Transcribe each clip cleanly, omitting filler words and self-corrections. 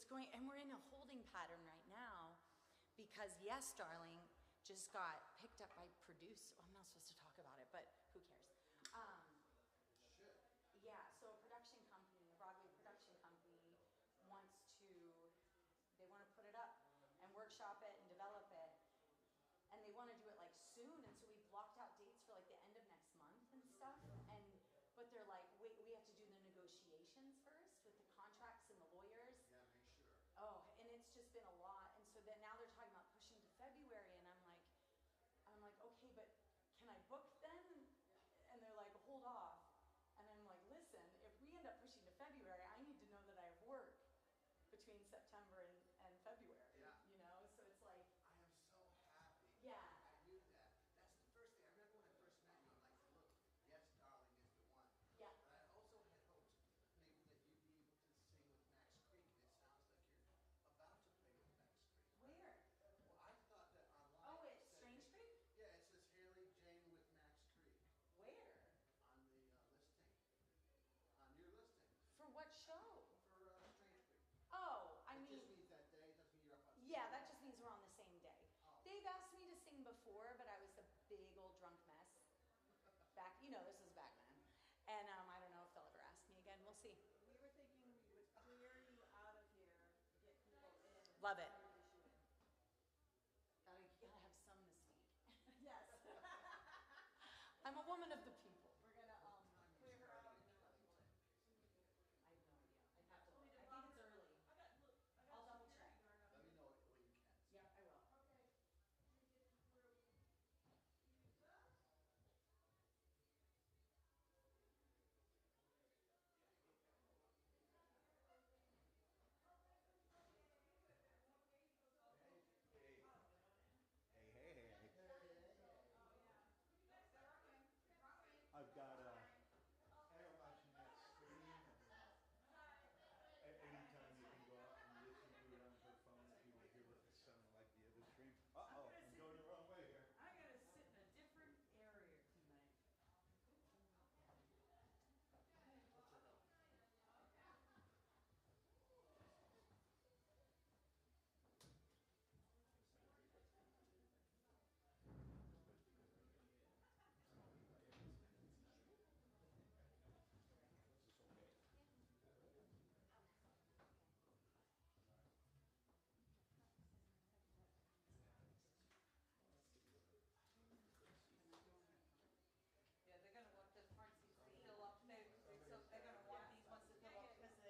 going, and we're in a holding pattern right now because Yes, Darling just got picked up by I'm not supposed to talk about it, but who cares? Yeah, so a production company, a Broadway production company they want to put it up and workshop it and develop it. And they want to do it like soon, and so we blocked out dates for like the end of next month and stuff. But they're like, wait, we have to do the negotiations first with the contracts and the lawyers. Yeah, make sure. Oh, and it's just been a lot. And so then now they're talking about pushing to February, and I'm like, okay, but can I book then? And they're like, hold off. And I'm like, listen, if we end up pushing to February, I need to know that I have work between September and February. Yeah. You know, so it's like. I am so happy. Yeah. I knew that. That's the first thing. I remember when I first met you, I'm like, look, Yes, Darling is the one. Yeah. But I also had hoped maybe that you'd be able to sing with Max Creek, and it sounds like you're about to play with Max Creek. Where? Well, I thought that online. Oh, it's Strange Creek? Yeah, it says Hayley Jane with Max Creek. Where? On the listing. On your listing. For what show? For Strange Creek. Oh, I mean. It just means that day, it doesn't mean you're up on stage. Yeah, that just means we're on the same day. Oh. They've asked me to sing before, but I was a big old drunk mess. This is back then. And I don't know if they'll ever ask me again. We'll see. We were thinking we would clear you out of here, get people in. Love it. Gotta have some mystique. Yes. I'm a woman of the people. We're gonna clear her out. I have no idea. I think it's early. I'll double check. Let me know when you can. Yeah, I will. Okay. Hey. I've got watching that stream. Anytime you can go out and listen to it on her phone, you will hear it sound like the other stream. Uh-oh, I'm going the wrong way here. I gotta sit in a different area tonight. Yeah, they're gonna want the front seats to fill up. They're gonna want these ones to fill up because these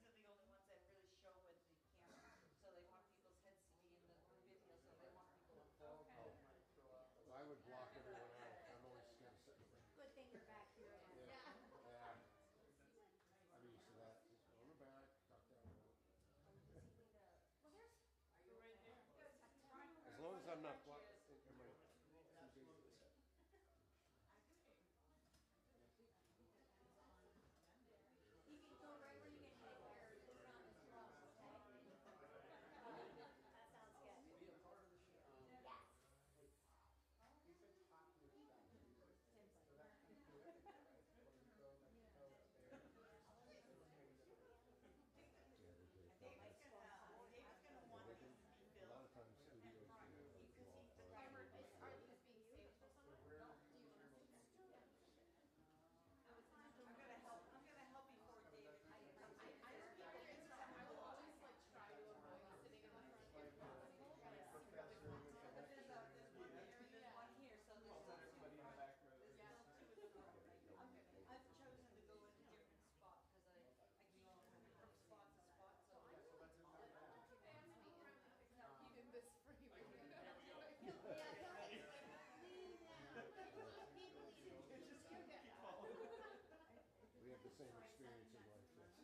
are the only ones that really show with the camera. So they want people's heads to be in the video, so they want people to Well, I would block everyone out. I'm always scared of sitting there. Good thing you're back here. Yeah. I'm used to that. Just go in the back, tuck that rope. Well, there's. Are you right there? As long as I'm not blocking. You can go right where you get hit or turn on this rope, okay? That sounds good. Be a part of the show. Yes. David's gonna want this to be A filled. lot of times studios do have Are these being saved for someone? No. Do you want to see that? I'm gonna help you for David. I will always like try to avoid sitting in the front if possible, but I secretly want to. But there's one there, there's one here, so there's still two. There's still two in the front. I've chosen to go in a different spot because I keep from spot to spot, so. Keeping this free. We have the same experience in life. Yes. That's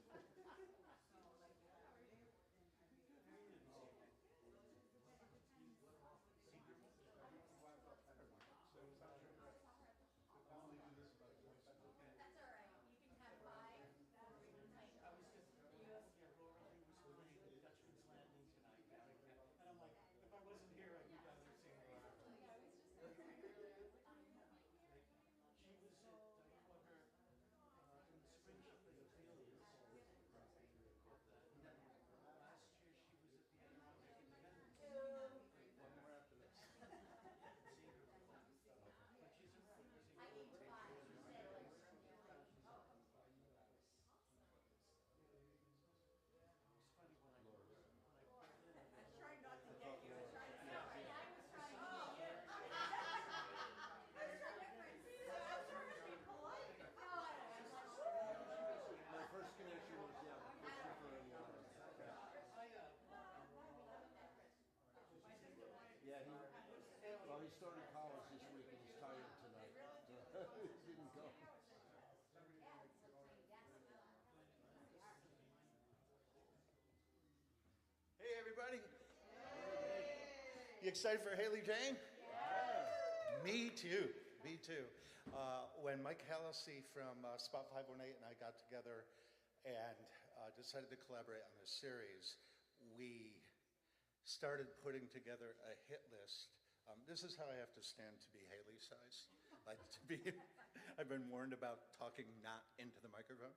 all right. You can have 5. Or you can take. I was just, was playing the Dutchman's Landing tonight, and I'm like, if I wasn't here, I'd be down there singing. She was at, I her in the spring, she played Hey, everybody. You excited for Hayley Jane? Yeah. Me too. Me too. When Mike Hallisey from Spot 518 and I got together and decided to collaborate on this series, we started putting together a hit list. This is how I have to stand to be Hayley size. Like to be, I've been warned about talking not into the microphone.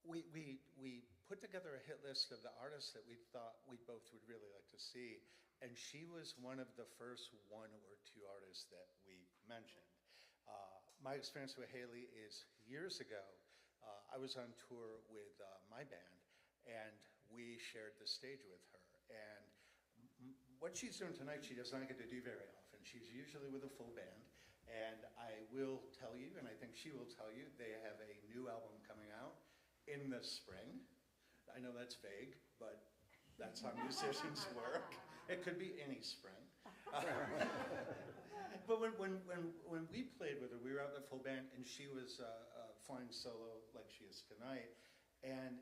We put together a hit list of the artists that we thought we both would really like to see, and she was one of the first one or two artists that we mentioned. My experience with Hayley is years ago. I was on tour with my band, and we shared the stage with her. And what she's doing tonight, she does not get to do very often. She's usually with a full band. And I will tell you, and I think she will tell you, they have a new album coming out in the spring. I know that's vague, but that's how musicians work. It could be any spring. But when we played with her, we were out in the full band, and she was flying solo like she is tonight. And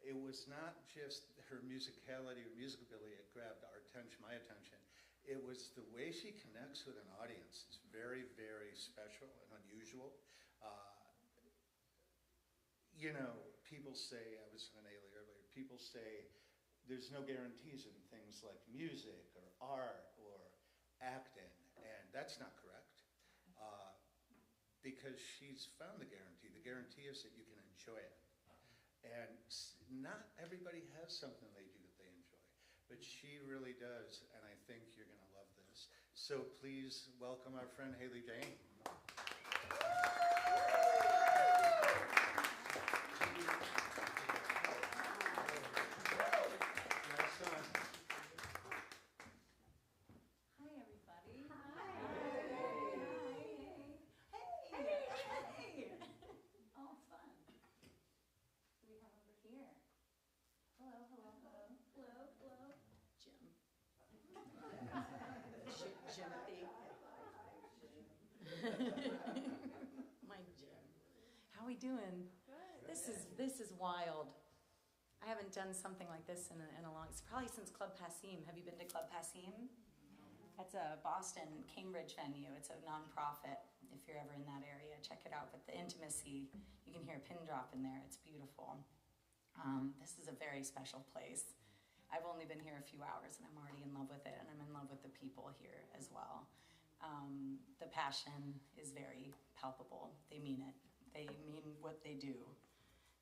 it was not just her musicality or music ability that grabbed our attention, my attention. It was the way she connects with an audience. It's very, very special and unusual. You know, people say, I was saying to Hayley earlier, people say there's no guarantees in things like music or art or acting, and that's not correct. Because she's found the guarantee. The guarantee is that you can enjoy it. And not everybody has something they do that they enjoy, but she really does, and I think you're going to love this. So please welcome our friend Hayley Jane. My Jim. How are we doing? Good. This is wild. I haven't done something like this in a long. It's probably since Club Passim. Have you been to Club Passim? That's a Boston, Cambridge venue. It's a nonprofit. If you're ever in that area, check it out. But the intimacy, you can hear a pin drop in there. It's beautiful. This is a very special place. I've only been here a few hours, and I'm already in love with it, and I'm in love with the people here as well. The passion is very palpable. They mean it. They mean what they do.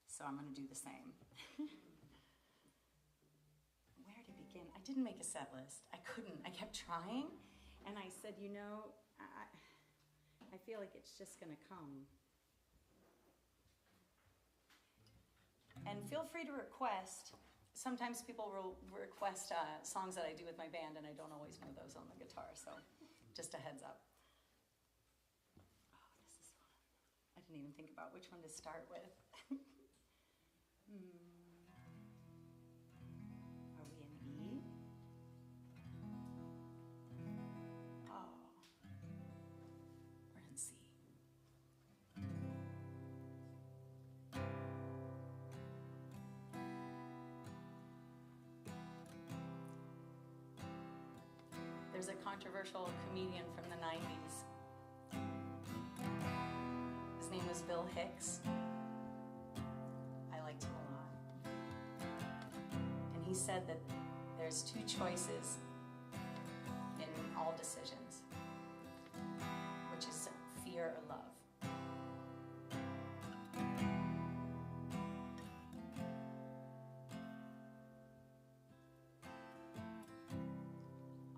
So I'm going to do the same. Where to begin? I didn't make a set list. I couldn't. I kept trying, and I said, you know, I feel like it's just going to come. And feel free to request. Sometimes people will request songs that I do with my band, and I don't always know those on the guitar, so just a heads up. Oh, this is fun. I didn't even think about which one to start with. Are we in E? Oh, we're in C. There's a controversial comedian from the 90s. His name was Bill Hicks. I liked him a lot. And he said that there's two choices in all decisions, which is fear or love.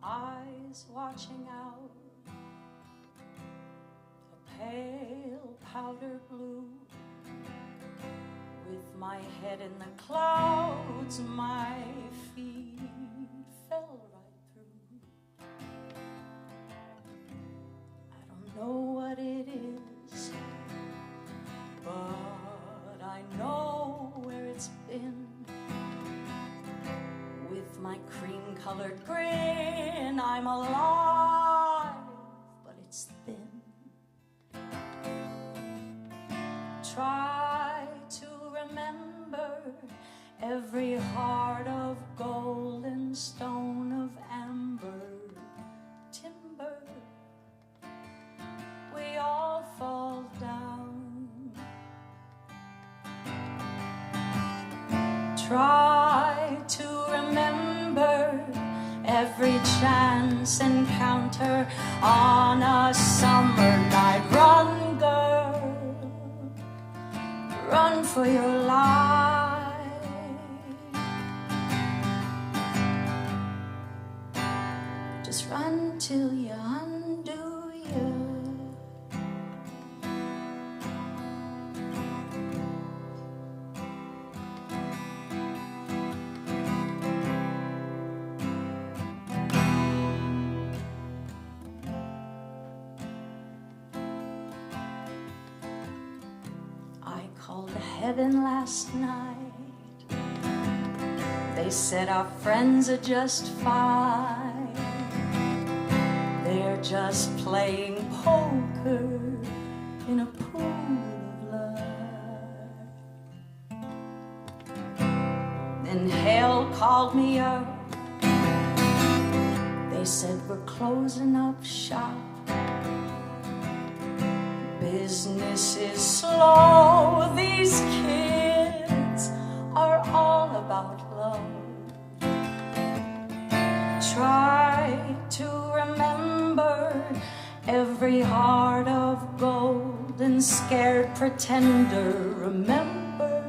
Eyes watching out, a pale powder blue, with my head in the clouds, my feet fell right through. I don't know what it is, but I know where it's been. With my cream-colored grin, I'm alive, but it's thin. Try to remember every heart of Try to remember every chance encounter on a summer night. Run, girl, run for your life. Just run till you undo you. Called heaven last night. They said our friends are just fine. They're just playing poker in a pool of love. Then hell called me up. They said we're closing up shop. Business is slow. These kids are all about love. Try to remember every heart of gold and scared pretender. Remember,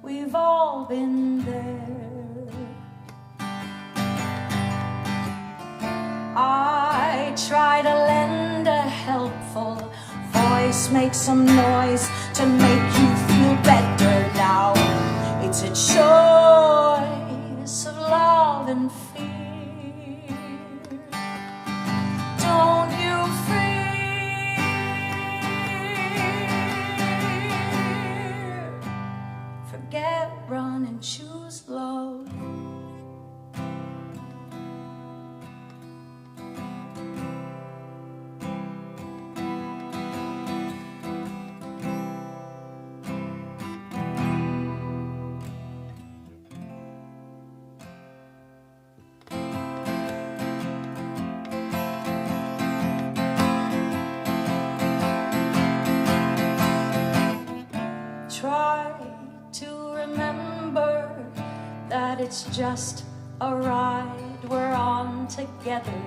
we've all been there. I try to lend a helpful voice, make some noise to make you feel better now. It's a choice of love and fear. Don't you fear. Forget, run, and choose love. Try to remember that it's just a ride we're on together.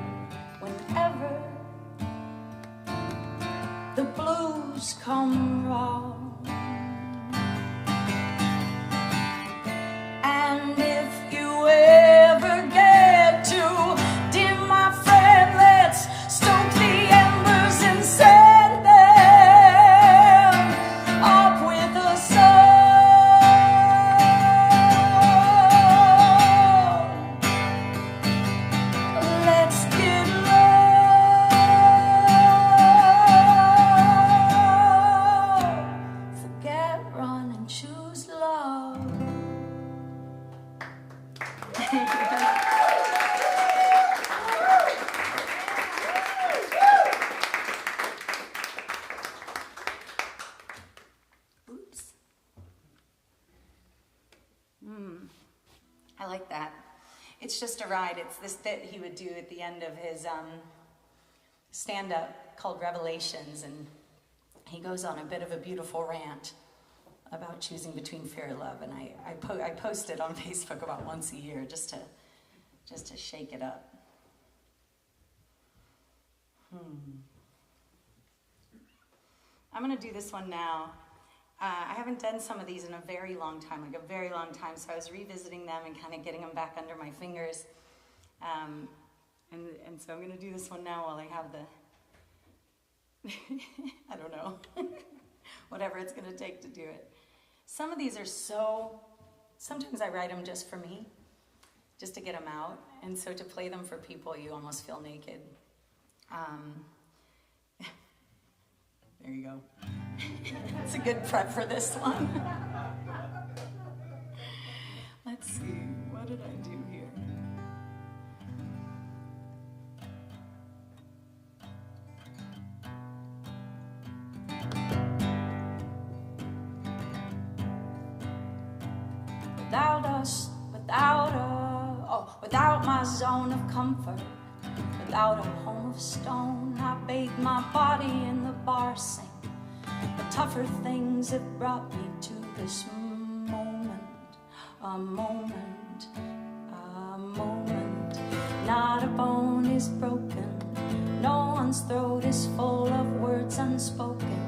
Whenever the blues come wrong, and if you ever get too dim, my friend, let's stoke the embers and send them up with a song. Let's get love. Forget, run, and choose love. Oops. I like that. It's just a ride. It's this that he would do at the end of his stand-up called Revelations, and he goes on a bit of a beautiful rant about choosing between fear and love. And I post it on Facebook about once a year just to shake it up. I'm gonna do this one now. I haven't done some of these in a very long time, so I was revisiting them and kind of getting them back under my fingers. And so I'm gonna do this one now while I have the, I don't know, whatever it's gonna take to do it. Some of these are sometimes I write them just for me, just to get them out, and so to play them for people, you almost feel naked. There you go. It's a good prep for this one. Let's see, what did I do here? Without my zone of comfort, without a home of stone, I bathed my body in the bar sink. The tougher things have brought me to this moment. a moment, a moment. Not a bone is broken, no one's throat is full of words unspoken.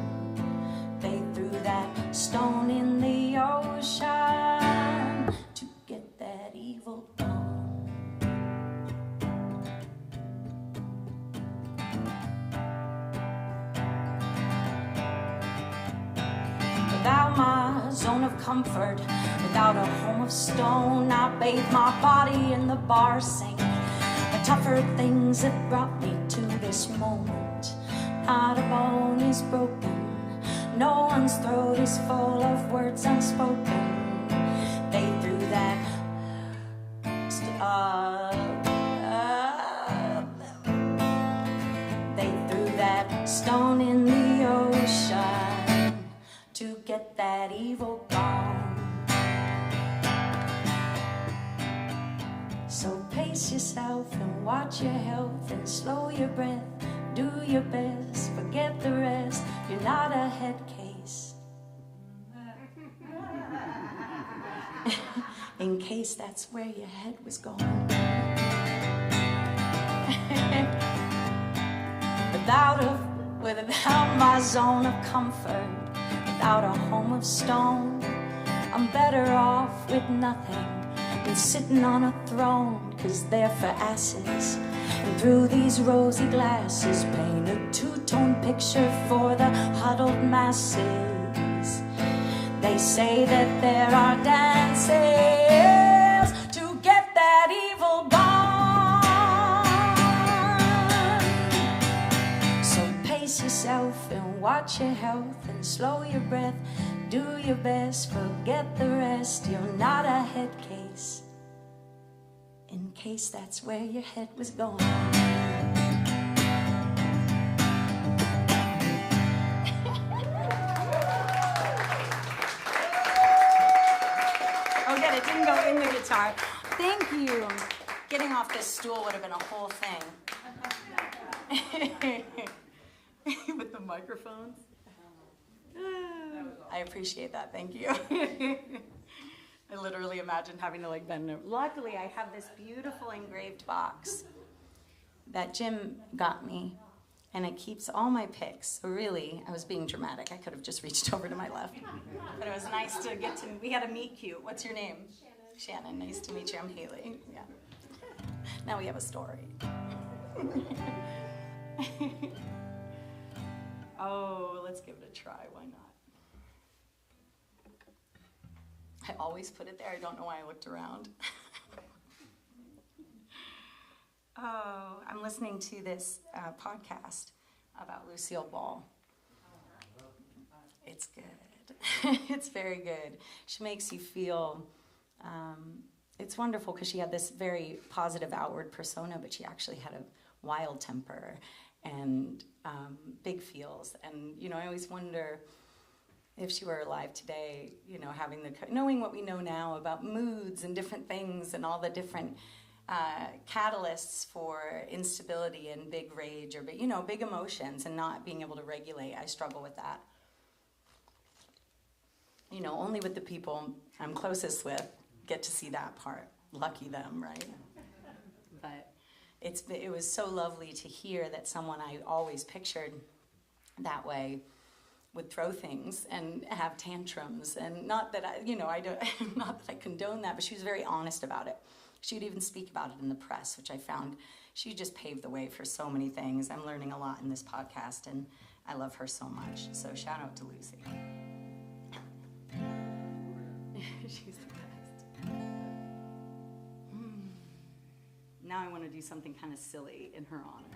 They threw that stone in the ocean to get that evil gone. Without my zone of comfort, without a home of stone, I bathe my body in the bar sink. The tougher things that brought me to this moment. Not a bone is broken, no one's throat is full of words unspoken. They threw that stone in the ocean to get that evil gone. So pace yourself and watch your health and slow your breath. Do your best, forget the rest. You're not a head case. In case that's where your head was going. Without my zone of comfort, without a home of stone, I'm better off with nothing than sitting on a throne. 'Cause they're for asses, and through these rosy glasses paint a two-tone picture for the huddled masses. They say that there are dances to get that evil gone. So pace yourself and watch your health and slow your breath. Do your best, forget the rest. You're not a head case, in case that's where your head was going. Oh, good, it didn't go in the guitar. Thank you. Getting off this stool would have been a whole thing. With the microphones. I appreciate that, thank you. I literally imagined having to like bend over. Luckily, I have this beautiful engraved box that Jim got me, and it keeps all my picks. So really, I was being dramatic. I could have just reached over to my left. But it was nice to get to, we had a meet cute. What's your name? Shannon, nice to meet you. I'm Hayley, yeah. Now we have a story. Oh, let's give it a try, why not? I always put it there. I don't know why I looked around. Oh, I'm listening to this podcast about Lucille Ball. It's good. It's very good. She makes you feel, it's wonderful because she had this very positive outward persona, but she actually had a wild temper and big feels. And, you know, I always wonder if she were alive today, you know, knowing what we know now about moods and different things and all the different catalysts for instability and big rage or, you know, big emotions and not being able to regulate. I struggle with that. You know, only with the people I'm closest with get to see that part. Lucky them, right? But it was so lovely to hear that someone I always pictured that way would throw things and have tantrums, and not that not that I condone that, but she was very honest about it. She would even speak about it in the press, which I found she just paved the way for so many things. I'm learning a lot in this podcast, and I love her so much. So shout out to Lucy. She's the best. Now I want to do something kind of silly in her honor.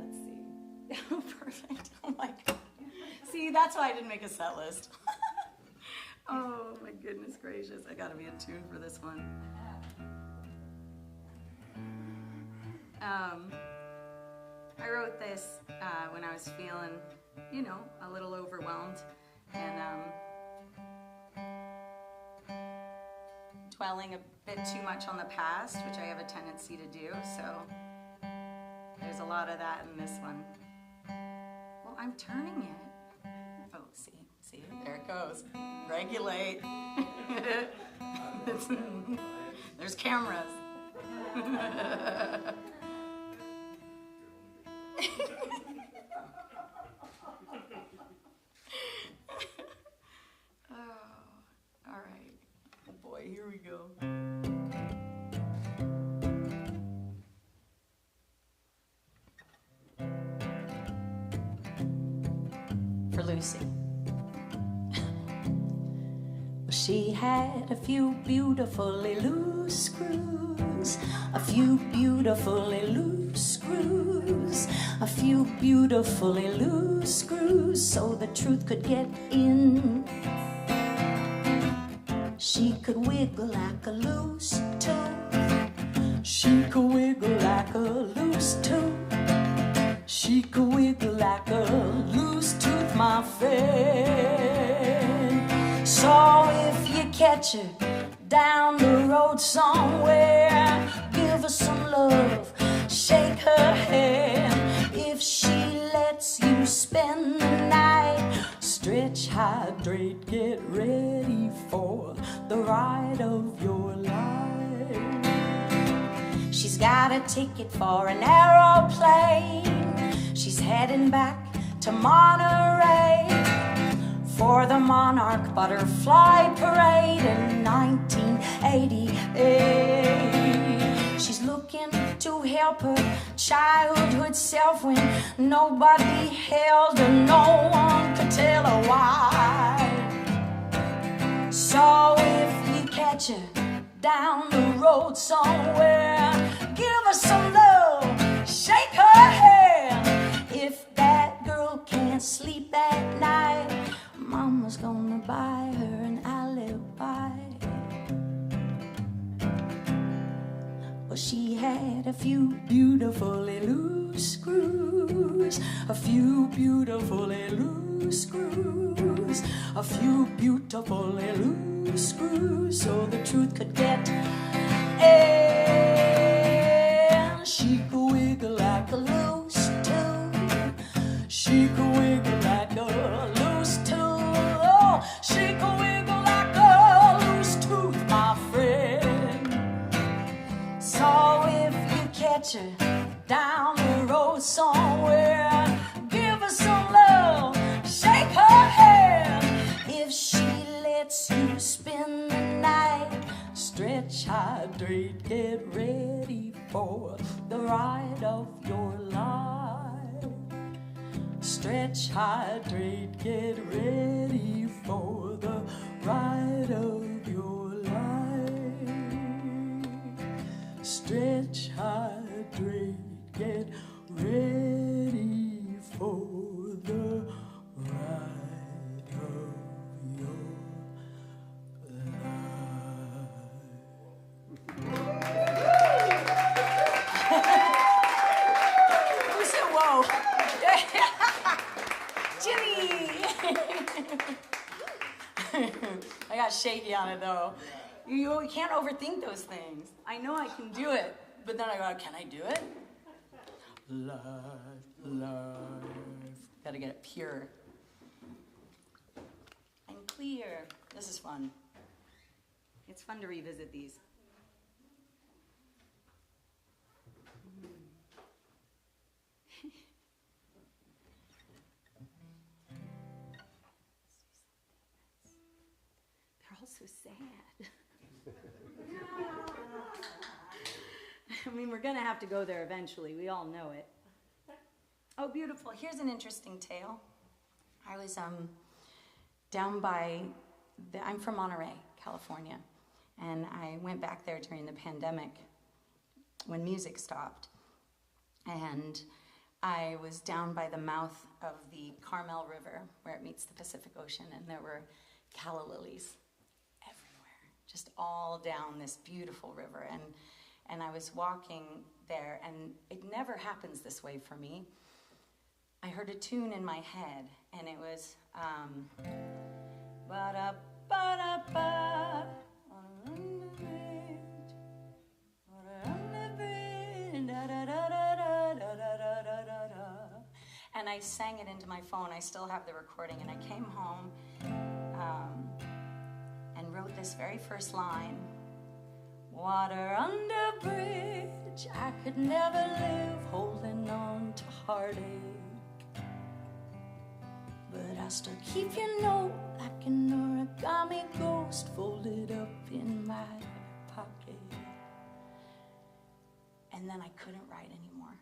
Let's see. Oh, perfect. Oh my God. See, that's why I didn't make a set list. Oh my goodness gracious. I gotta be in tune for this one. I wrote this when I was feeling, you know, a little overwhelmed and dwelling a bit too much on the past, which I have a tendency to do, so there's a lot of that in this one. Well, I'm turning it. Oh, see, there it goes. Regulate. There's cameras. Oh, all right. Oh boy, here we go. For Lucy. She had a few beautifully loose screws, a few beautifully loose screws, a few beautifully loose screws, so the truth could get in. She could wiggle like a loose tooth. She could wiggle like a loose tooth. She could wiggle like a loose tooth, my friend. So if you catch her down the road somewhere, give her some love, shake her hand. If she lets you spend the night, stretch, hydrate, get ready for the ride of your life. She's got a ticket for an aeroplane. She's heading back to Monterey for the Monarch Butterfly Parade in 1988. She's looking to help her childhood self when nobody held her, no one could tell her why. So if you catch her down the road somewhere, give her some love, shake her hand. If that girl can't sleep at night, Mama's gonna buy her an alibi. Well, she had a few beautifully loose screws, a few beautifully loose screws, a few beautifully loose screws, so the truth could get in. She could wiggle like a loose tooth. She could wiggle like a loose tooth. Oh, she could wiggle like a loose tooth, my friend. So if you catch her down the road somewhere, give her some love, shake her hand. If she lets you spend the night, stretch, hydrate, get ready for the ride of your life. Stretch, hydrate, get ready for the ride of your life. Stretch, hydrate, get ready for the ride of your life. Who said whoa? Jimmy! I got shaky on it though. You can't overthink those things. I know I can do it, but then I go, can I do it? Life. Gotta get it pure and clear. This is fun. It's fun to revisit these. They're all so sad. I mean, we're gonna have to go there eventually. We all know it. Oh, beautiful. Here's an interesting tale. I was down by, I'm from Monterey, California, and I went back there during the pandemic when music stopped. And I was down by the mouth of the Carmel River where it meets the Pacific Ocean, and there were calla lilies everywhere, just all down this beautiful river. And I was walking there, and it never happens this way for me. I heard a tune in my head, and it was ba-da-ba-da-ba, and I sang it into my phone. I still have the recording, and I came home and wrote this very first line. Water under bridge, I could never live holding on to heartache. But I still keep your note like an origami ghost folded up in my pocket. And then I couldn't write anymore.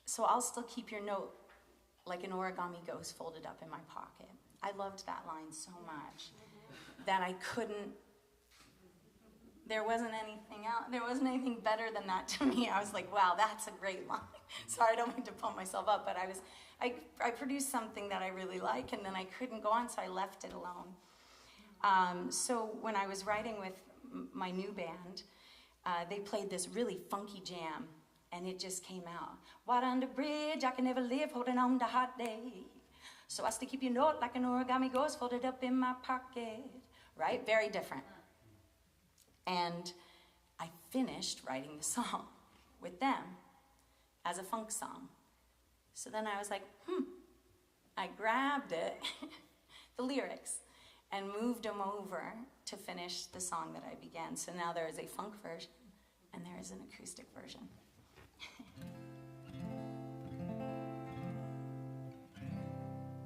So I'll still keep your note like an origami ghost folded up in my pocket. I loved that line so much that I couldn't, there wasn't anything else, there wasn't anything better than that to me. I was like, wow, that's a great line. Sorry, I don't mean to pump myself up, but I produced something that I really like, and then I couldn't go on, so I left it alone. So when I was writing with my new band, they played this really funky jam, and it just came out. Water under bridge, I can never live holding on to hot day. So I still keep your note like an origami ghost folded up in my pocket. Right? Very different. And I finished writing the song with them as a funk song. So then I was like, I grabbed it, the lyrics, and moved them over to finish the song that I began. So now there is a funk version, and there is an acoustic version.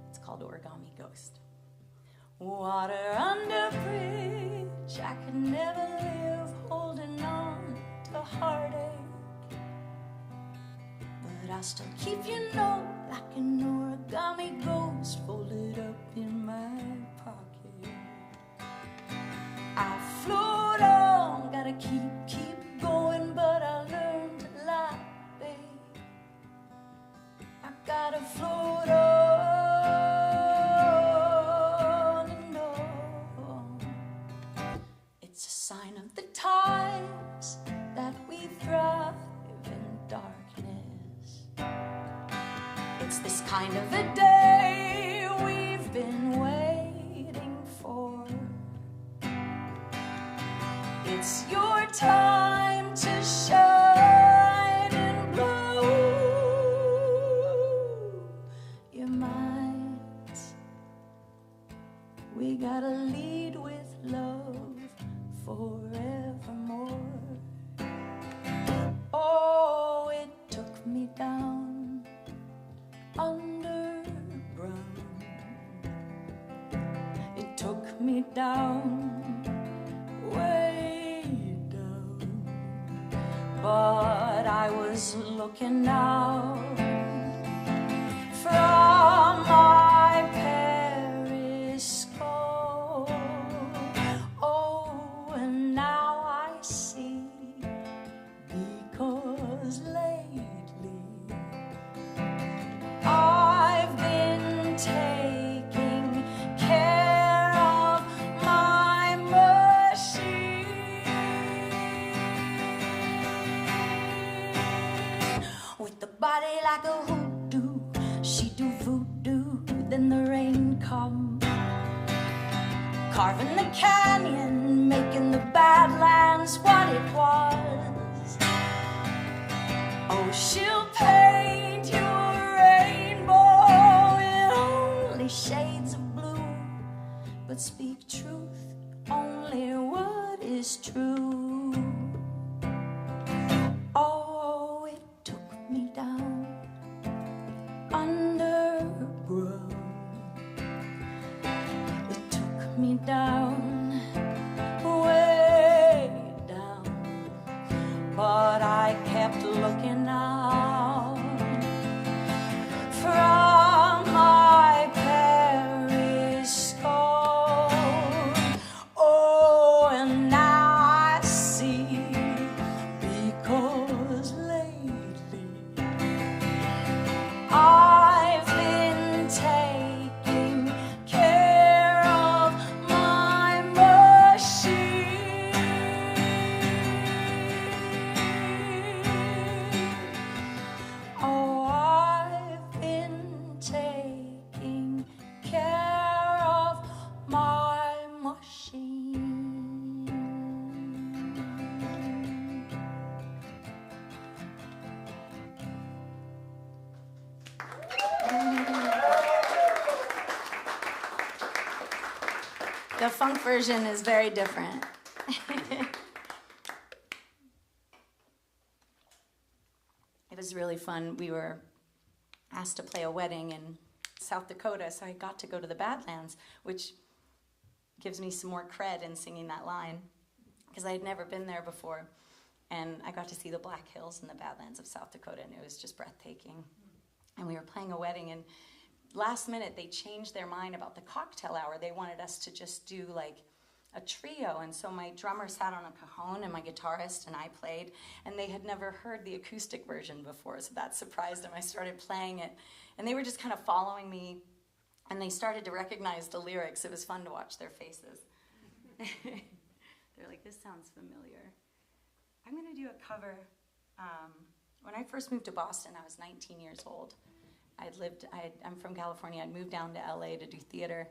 It's called Origami Ghost. Water under bridge, I could never live holding on to heartache. But I still keep your note like an origami ghost folded up in my pocket. I float on, gotta keep going, but I learned to lie, babe. I gotta float on. Sign of the times that we thrive in darkness. It's this kind of a day we've been waiting for. It's your time to shine and blow your minds. We gotta lead with love forevermore. Oh, it took me down underground. It took me down, way down. But I was looking out from my periscope. Because lately I've been taking care of my machine. With the body like a hoodoo, she do voodoo, then the rain come. Carving the canyon, making the Badlands what it was. Oh, she'll paint your rainbow in only shades of blue, but speak truth, only what is true. Oh, it took me down underground. It took me down, way down, but I kept looking out from my periscope. Oh, and now The funk version is very different. It was really fun. We were asked to play a wedding in South Dakota, so I got to go to the Badlands, which gives me some more cred in singing that line, because I had never been there before. And I got to see the Black Hills and the Badlands of South Dakota, and it was just breathtaking. And we were playing a wedding, and last minute they changed their mind about the cocktail hour. They wanted us to just do like a trio, and so my drummer sat on a cajon and my guitarist and I played, and they had never heard the acoustic version before, so that surprised them. I started playing it, and they were just kind of following me, and they started to recognize the lyrics. It was fun to watch their faces. They're like, this sounds familiar. I'm going to do a cover. When I first moved to Boston, I was 19 years old. I'm from California. I'd moved down to LA to do theater.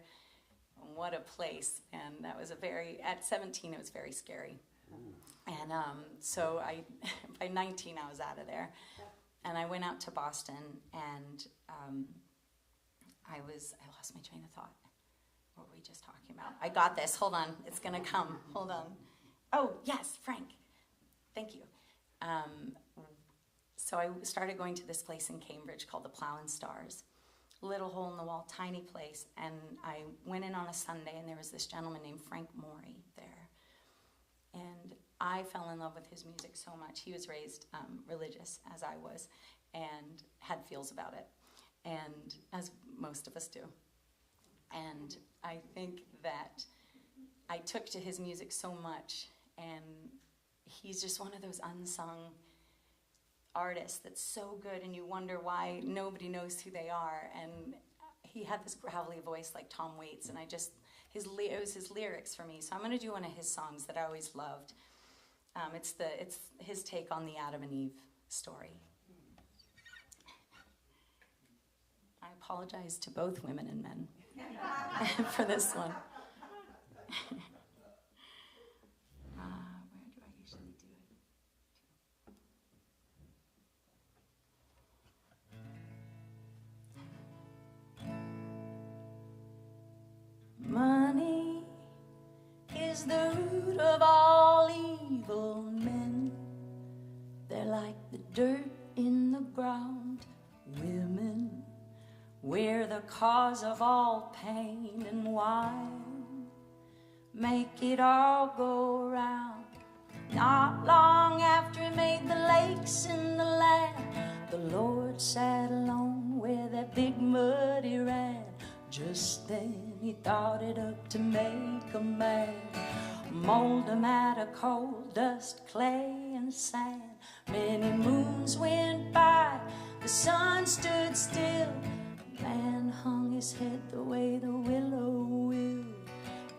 What a place. And that was at 17, it was very scary. And so by 19, I was out of there. And I went out to Boston, and I lost my train of thought. What were we just talking about? I got this. Hold on. It's going to come. Hold on. Oh, yes, Frank. Thank you. So I started going to this place in Cambridge called the Plough and Stars. Little hole-in-the-wall, tiny place. And I went in on a Sunday, and there was this gentleman named Frank Morey there. And I fell in love with his music so much. He was raised religious, as I was, and had feels about it, and as most of us do. And I think that I took to his music so much, and he's just one of those unsung artists that's so good, and you wonder why nobody knows who they are. And he had this gravelly voice like Tom Waits, and it was his lyrics for me. So I'm going to do one of his songs that I always loved. It's his take on the Adam and Eve story. I apologize to both women and men for this one. Where do I usually do it? Money is the root of all evil men. They're like the dirt in the ground. Women, we're the cause of all pain, and why make it all go round? Not long after he made the lakes and the land, the Lord sat alone where that big mud he ran. Just then he thought it up to make a man, mold him out of coal, dust, clay, and sand. Many moons went by, the sun stood still. Man hung his head the way the willow will.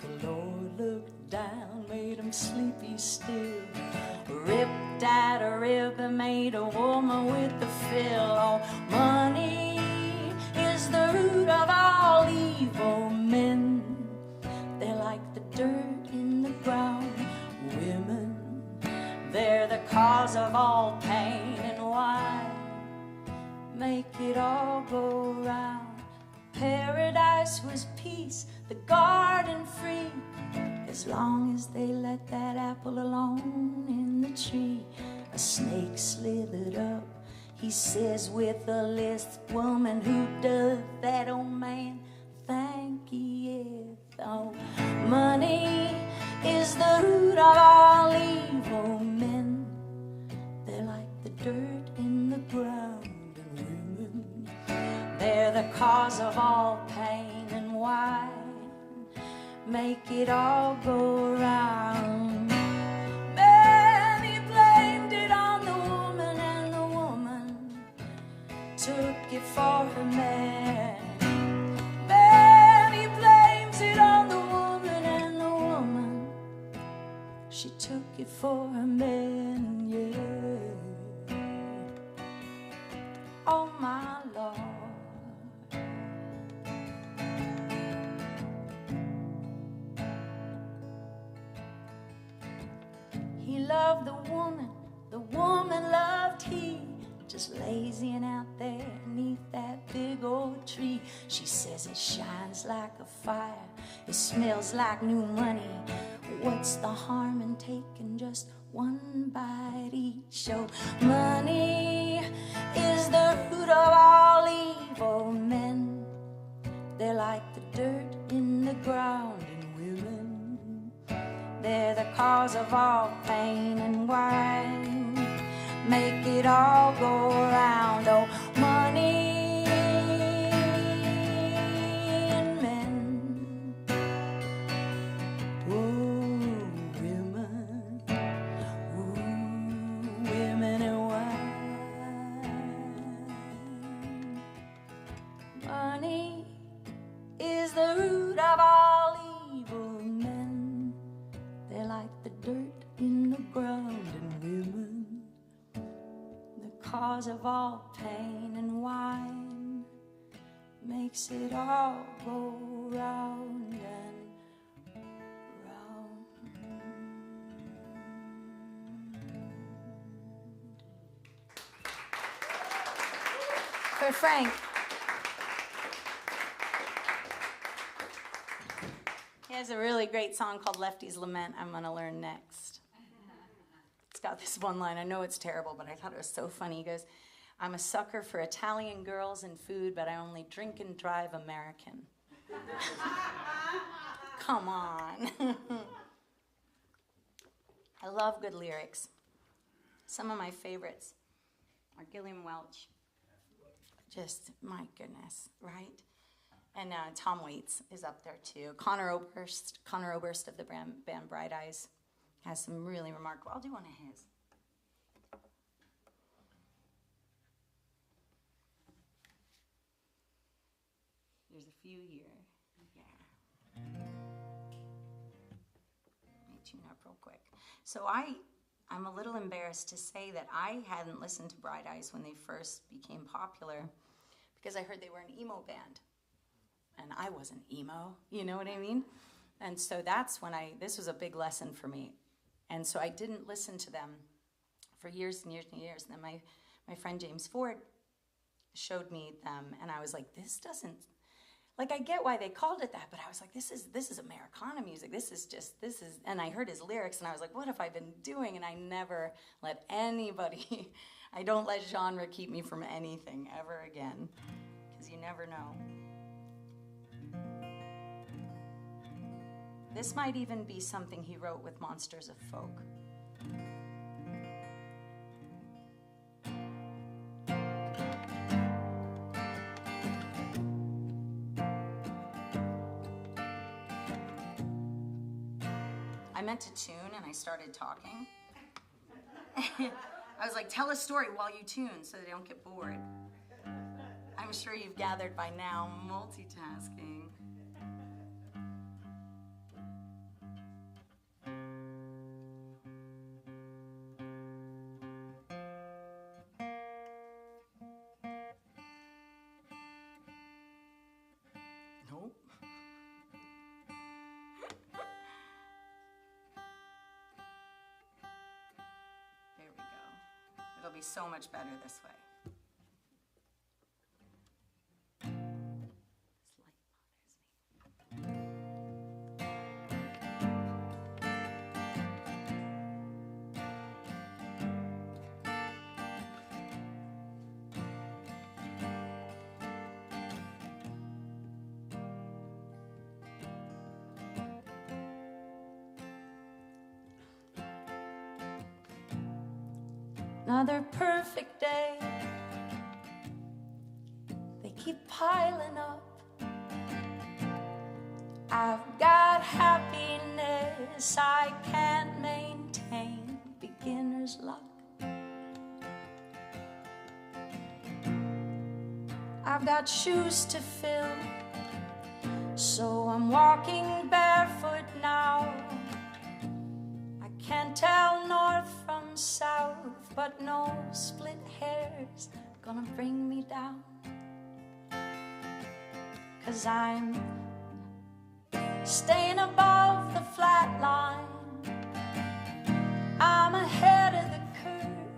The Lord looked down, made him sleepy still. Ripped out a rib and made a woman with the fill. Oh, money is the root of all evil men. They're like the dirt in the ground. Women, they're the cause of all pain, and why make it all go round? Paradise was peace, the garden free, as long as they let that apple alone in the tree. A snake slithered up, he says with a lisp, woman, who does that, old man? Thank ye. Oh, money is the root of all evil men. They're like the dirt in the ground. They're the cause of all pain, and why make it all go round? Many blamed it on the woman, and the woman took it for her man. Many blames it on the woman, and the woman, she took it for her man, yeah. Oh my Lord. He loved the woman loved he, just lazying out there neath that big old tree. She says it shines like a fire, it smells like new money. What's the harm in taking just one bite each? Oh, money is the root of all evil. Men, they're like the dirt in the ground, and women, they're the cause of all pain and wine. Make it all go round. Oh, money and men. Ooh, women. Ooh, women and wine. Money is the root of all evil. Men, they're like the dirt in the ground, and women, the cause of all pain and wine. Makes it all go round and round. For Frank. He has a really great song called Lefty's Lament I'm going to learn next. It's got this one line. I know it's terrible, but I thought it was so funny. He goes, I'm a sucker for Italian girls and food, but I only drink and drive American. Come on. I love good lyrics. Some of my favorites are Gilliam Welch. Just, my goodness, right? And Tom Waits is up there too. Connor Oberst of the band Bright Eyes has some really remarkable. I'll do one of his. There's a few here. Yeah. Let me tune up real quick. So I'm a little embarrassed to say that I hadn't listened to Bright Eyes when they first became popular because I heard they were an emo band. And I wasn't emo, you know what I mean? And so that's when this was a big lesson for me. And so I didn't listen to them for years and years and years. And then my friend James Ford showed me them, and I was like, this doesn't, like, I get why they called it that, but I was like, this is Americana music. This is, and I heard his lyrics, and I was like, what have I been doing? And I never let anybody, I don't let genre keep me from anything ever again, because you never know. This might even be something he wrote with Monsters of Folk. I meant to tune and I started talking. I was like, tell a story while you tune so they don't get bored. I'm sure you've gathered by now, multitasking. Nope. There we go. It'll be so much better this way. Another perfect day. They keep piling up. I've got happiness I can't maintain. Beginner's luck. I've got shoes to fill, so I'm walking barefoot now. I can't tell north from south, but no split hair's gonna bring me down. 'Cause I'm staying above the flat line. I'm ahead of the curve.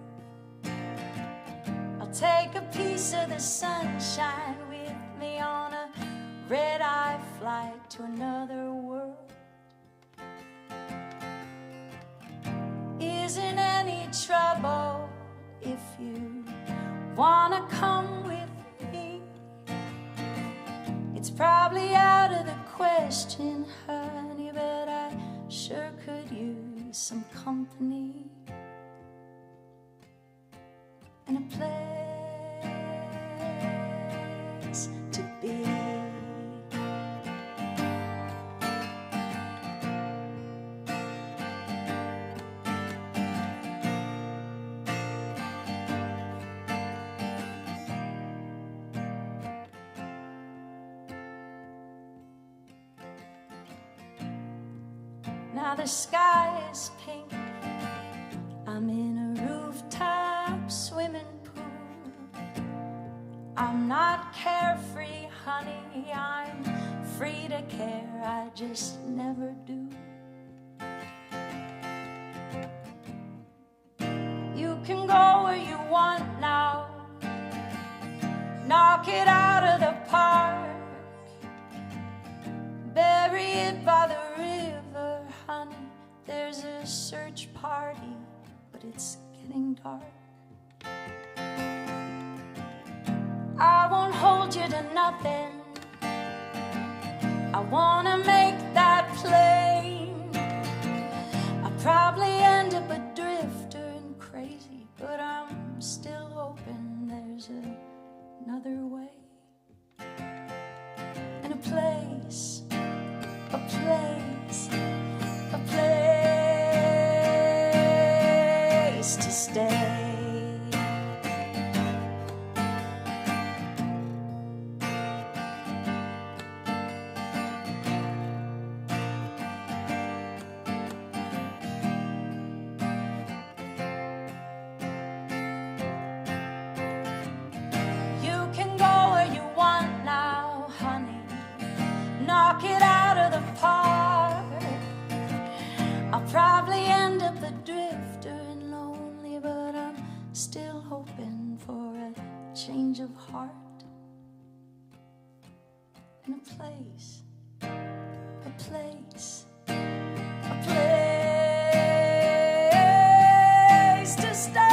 I'll take a piece of the sunshine with red-eye flight to another world isn't any trouble if you wanna come with me. It's probably out of the question, honey, but I sure could use some company and a place to be. Now the sky is pink, I'm in a rooftop swimming pool. I'm not carefree, honey, I'm free to care, I just never do. You can go where you want now, knock it out of the park, bury it by the river, honey. There's a search party, but it's getting dark. I won't hold you to nothing, I wanna make that plain. I'll probably end up a drifter and crazy, but I'm still hoping there's another way. And a place, a place, a place to stay. You can go where you want now, honey, knock it out of the park. I'll probably end up a drifter and lonely, but I'm still hoping for a change of heart and a place, a place, a place to stay.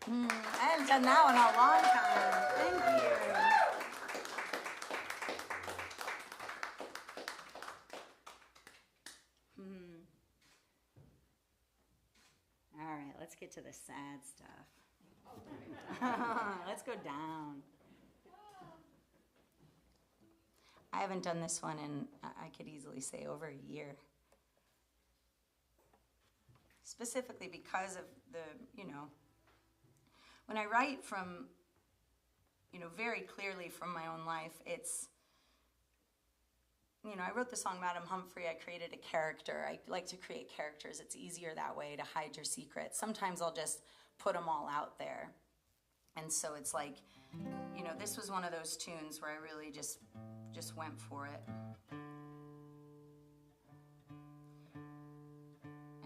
I haven't done that one in a long time. Thank you. All right, let's get to the sad stuff. Let's go down. I haven't done this one in, I could easily say, over a year. Specifically because of the, when I write from, very clearly from my own life, it's, I wrote the song Madam Humphrey, I created a character. I like to create characters. It's easier that way to hide your secrets. Sometimes I'll just put them all out there. And so it's like, this was one of those tunes where I really just went for it.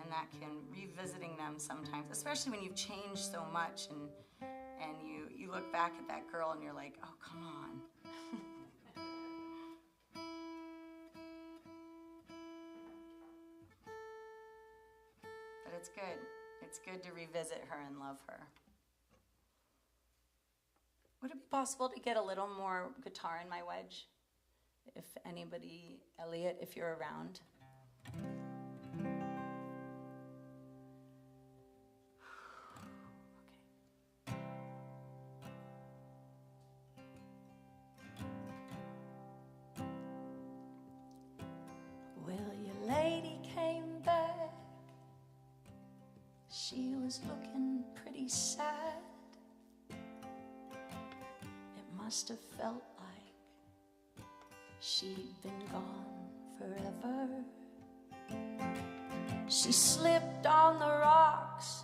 And that can, revisiting them sometimes, especially when you've changed so much and you look back at that girl and you're like, oh, come on. But it's good. It's good to revisit her and love her. Would it be possible to get a little more guitar in my wedge? If anybody, Elliot, if you're around. Well, your lady came back. She was looking pretty sad. It must have felt like she'd been gone forever. She slipped on the rocks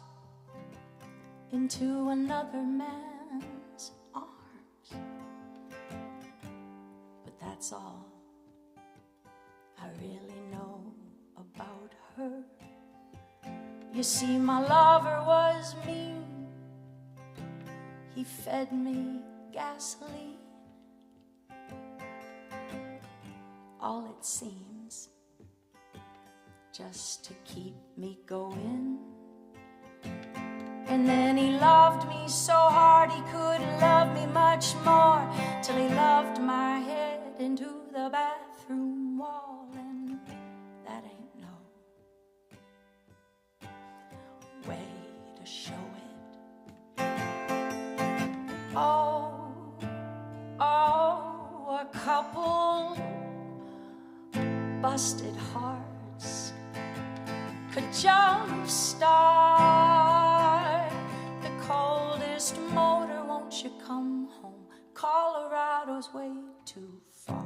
into another man's arms. But that's all I really know about her. You see, my lover was mean. He fed me gasoline. All it seems, just to keep me going. And then he loved me so hard he couldn't love me much more, till he loved my head into the bathroom wall. And that ain't no way to show it. Oh, oh, a couple busted hearts could jumpstart the coldest motor. Won't you come home? Colorado's way too far.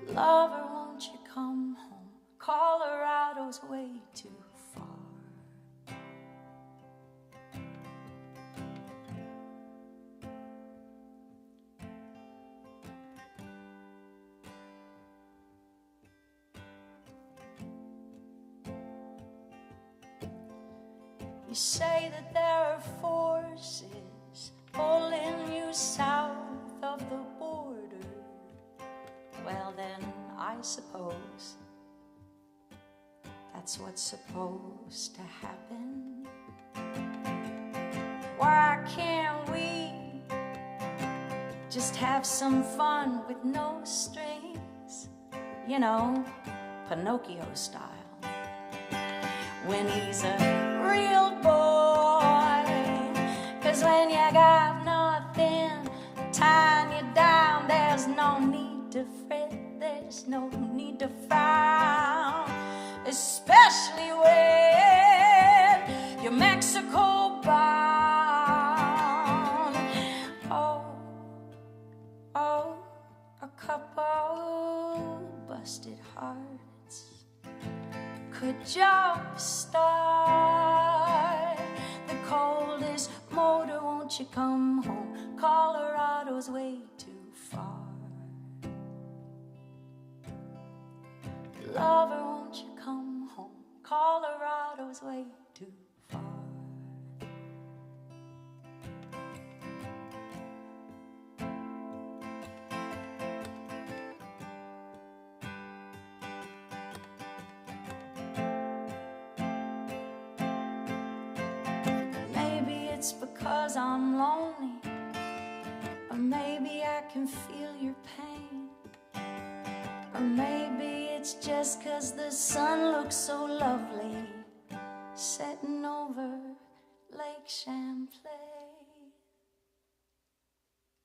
Lover, won't you come home? Colorado's way too far. You say that there are forces pulling you south of the border. Well then, I suppose that's what's supposed to happen. Why can't we just have some fun with no strings? You know, Pinocchio style. When he's a real boy, 'cause when you got nothing tying you down, there's no need to fret, there's no need to frown, especially when you're Mexico bound. Oh, oh, a couple busted hearts could jumpstart the coldest motor. Won't you come home? Colorado's way too far. Lover, won't you come home? Colorado's way too far. It's because I'm lonely, or maybe I can feel your pain, or maybe it's just 'cause the sun looks so lovely setting over Lake Champlain.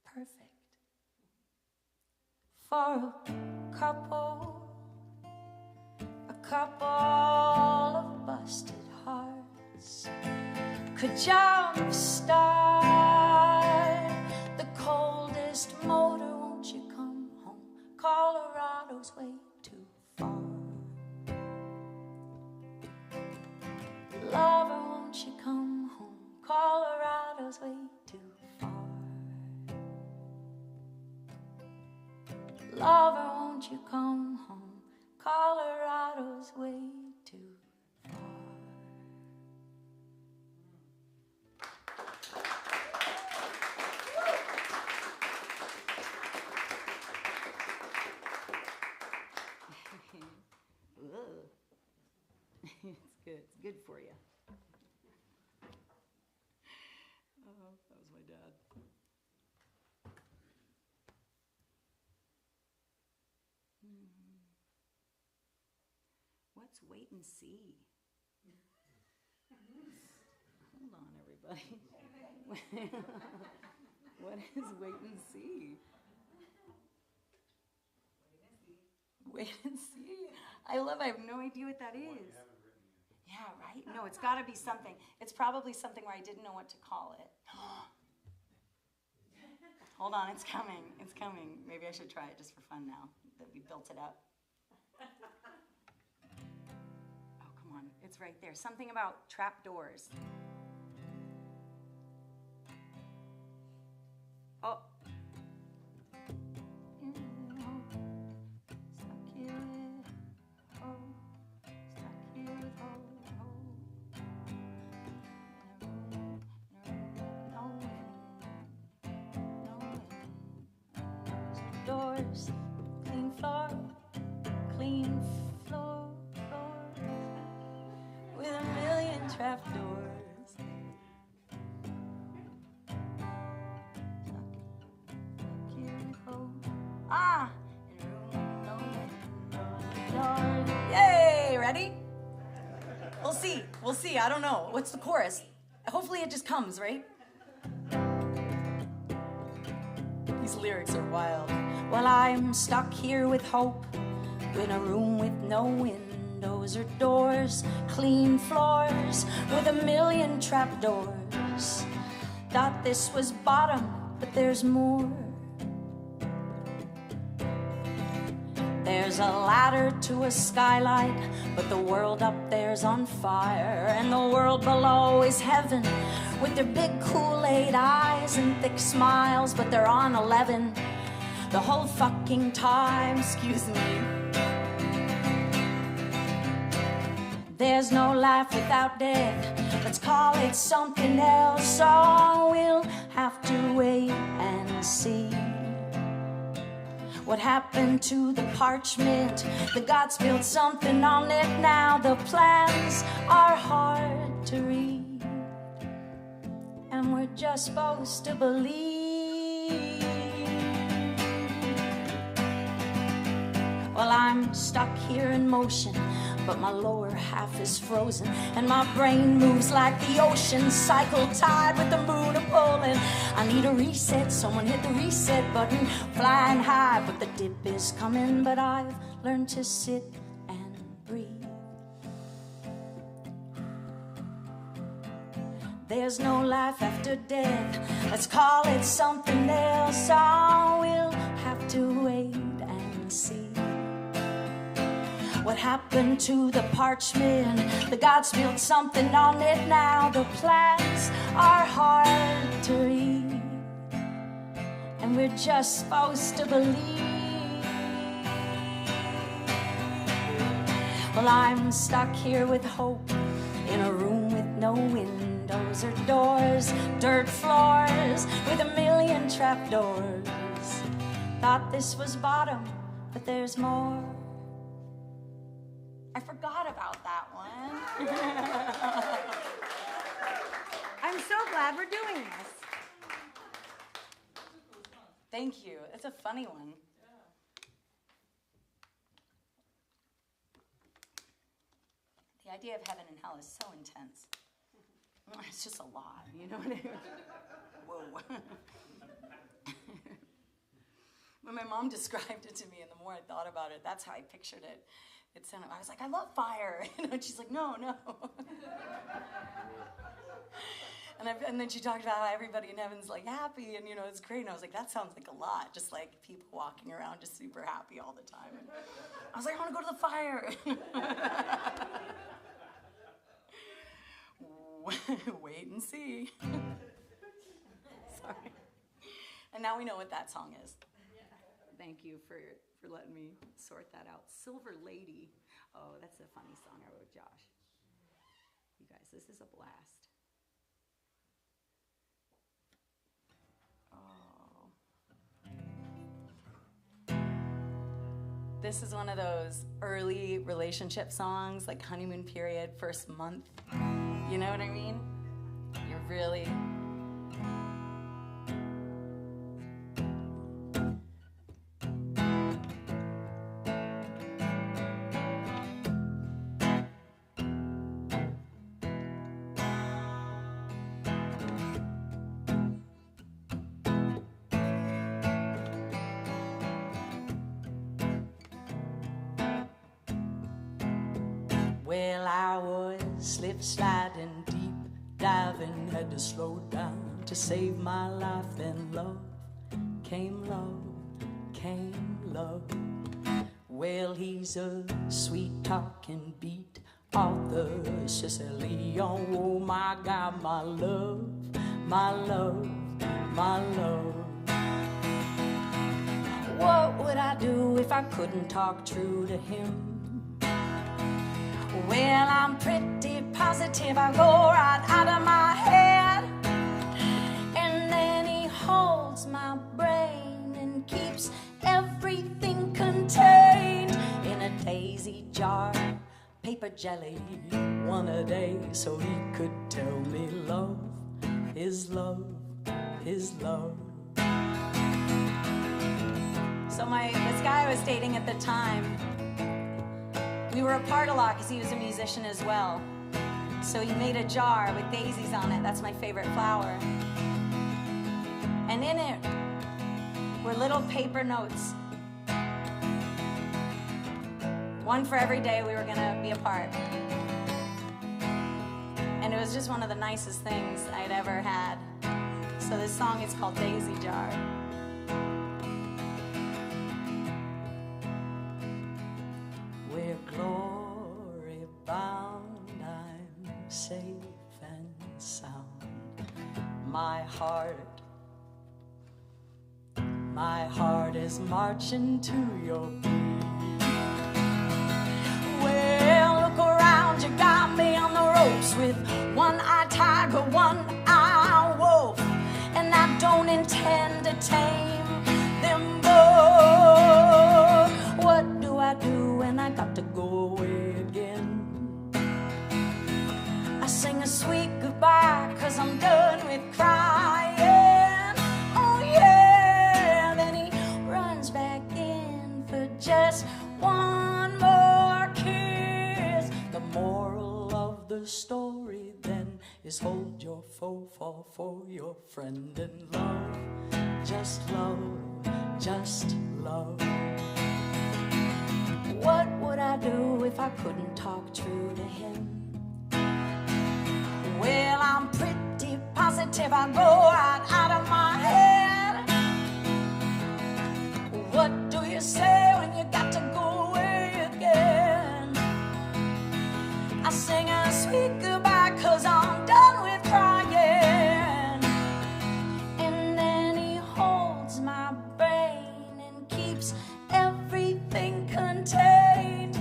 Perfect for a couple of busted hearts could jumpstart the coldest motor. Won't you come home? Colorado's way too far. Lover, won't you come home? Colorado's way too far. Lover, won't you come home? Colorado's way too far. It's good. It's good for you. Oh, that was my dad. What's wait and see? Hold on, everybody. What is wait and see? Wait and see. I have no idea what that is. Yeah, right? No, it's got to be something. It's probably something where I didn't know what to call it. Hold on, it's coming. It's coming. Maybe I should try it just for fun now that we built it up. Oh, come on. It's right there. Something about trapdoors. Oh. Stuck here with hope. Stuck here with hope. Doors, clean floor, with a million trapdoors. Stuck here with hope. Ah! In a room, no windows. Yay! Ready? We'll see. We'll see. I don't know. What's the chorus? Hopefully it just comes, right? These lyrics are wild. Well, I'm stuck here with hope in a room with no windows or doors, clean floors with a million trapdoors. Thought this was bottom, but there's more. There's a ladder to a skylight, but the world up there's on fire, and the world below is heaven with their big Kool-Aid eyes and thick smiles, but they're on 11 the whole fucking time. Excuse me. There's no life without death. Let's call it something else. So we'll have to wait and see. What happened to the parchment? The gods built something on it now. The plans are hard to read, and we're just supposed to believe. Well, I'm stuck here in motion, but my lower half is frozen, and my brain moves like the ocean, cycle tide with the moon a-pulling. I need a reset, someone hit the reset button. Flying high, but the dip is coming, but I've learned to sit and breathe. There's no life after death. Let's call it something else. Oh, we'll have to wait and see. What happened to the parchment? The gods built something on it now. The plans are hard to read, and we're just supposed to believe. Well, I'm stuck here with hope in a room with no windows or doors, dirt floors with a million trapdoors. Thought this was bottom, but there's more. I forgot about that one. I'm so glad we're doing this. Thank you. It's a funny one. The idea of heaven and hell is so intense. It's just a lot, you know what I mean? Whoa. When my mom described it to me, and the more I thought about it, that's how I pictured it. It sounded, I was like, I love fire. And she's like, no. And then she talked about how everybody in heaven's like happy, and it's great. And I was like, that sounds like a lot, just like people walking around just super happy all the time. And I was like, I want to go to the fire. Wait and see. Sorry. And now we know what that song is. Thank you for letting me sort that out. Silver Lady. Oh, that's a funny song I wrote, Josh. You guys, this is a blast. Oh. This is one of those early relationship songs, like honeymoon period, first month. You know what I mean? You're really... Well, I was slip-sliding, deep-diving, had to slow down to save my life. Then love came, love came, love. Well, he's a sweet-talking beat of the Sicilian. Oh, my God, my love, my love, my love. What would I do if I couldn't talk true to him? Well, I'm pretty positive I go right out of my head. And then he holds my brain and keeps everything contained in a daisy jar, paper jelly, one a day, so he could tell me love is love is love. So this guy I was dating at the time, we were apart a lot because he was a musician as well. So he made a jar with daisies on it. That's my favorite flower. And in it were little paper notes. One for every day we were gonna be apart. And it was just one of the nicest things I'd ever had. So this song is called Daisy Jar. We're glory bound, I'm safe and sound. My heart is marching to your beat. Well, look around, you got me on the ropes with one-eyed tiger, one-eyed wolf, and I don't intend to tame them both. What do I do when I got to go away again? I sing a sweet goodbye 'cause I'm done with crying. Oh yeah, then he runs back in for just one more kiss. The moral of the story then is hold your foe, fall for your friend, and love, just love, just love. What would I do if I couldn't talk true to him? Well, I'm pretty positive I go right out of my head. What do you say when you got to go away again? I sing a sweet goodbye 'cause I'm done with crying. And then he holds my brain and keeps everything contained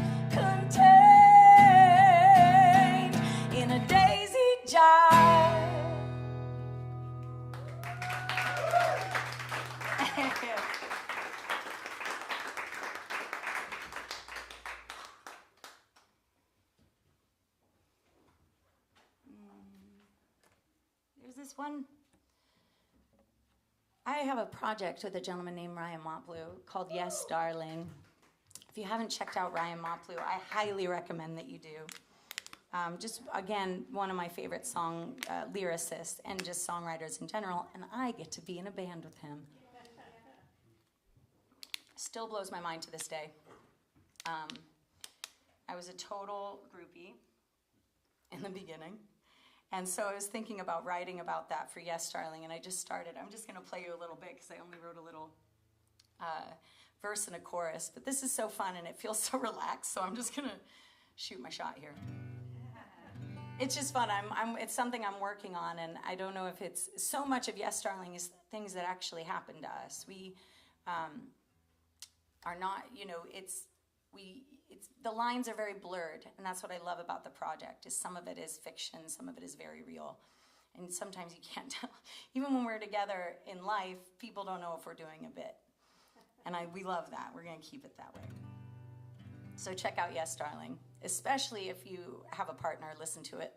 in a daisy jar. There's this one. I have a project with a gentleman named Ryan Montbleu called Yes, Darling. If you haven't checked out Ryan Montbleu, I highly recommend that you do. Just, again, one of my favorite song lyricists and just songwriters in general, and I get to be in a band with him. Still blows my mind to this day. I was a total groupie in the beginning, and so I was thinking about writing about that for Yes, Darling, and I just started. I'm just going to play you a little bit because I only wrote a little verse and a chorus, but this is so fun and it feels so relaxed, so I'm just going to shoot my shot here. It's just fun. It's something I'm working on, and I don't know if it's so much of Yes, Darling is things that actually happen to us. We are not, the lines are very blurred, and that's what I love about the project, is some of it is fiction, some of it is very real. And sometimes you can't tell. Even when we're together in life, people don't know if we're doing a bit. And we love that. We're going to keep it that way. So check out Yes, Darling. Especially if you have a partner, listen to it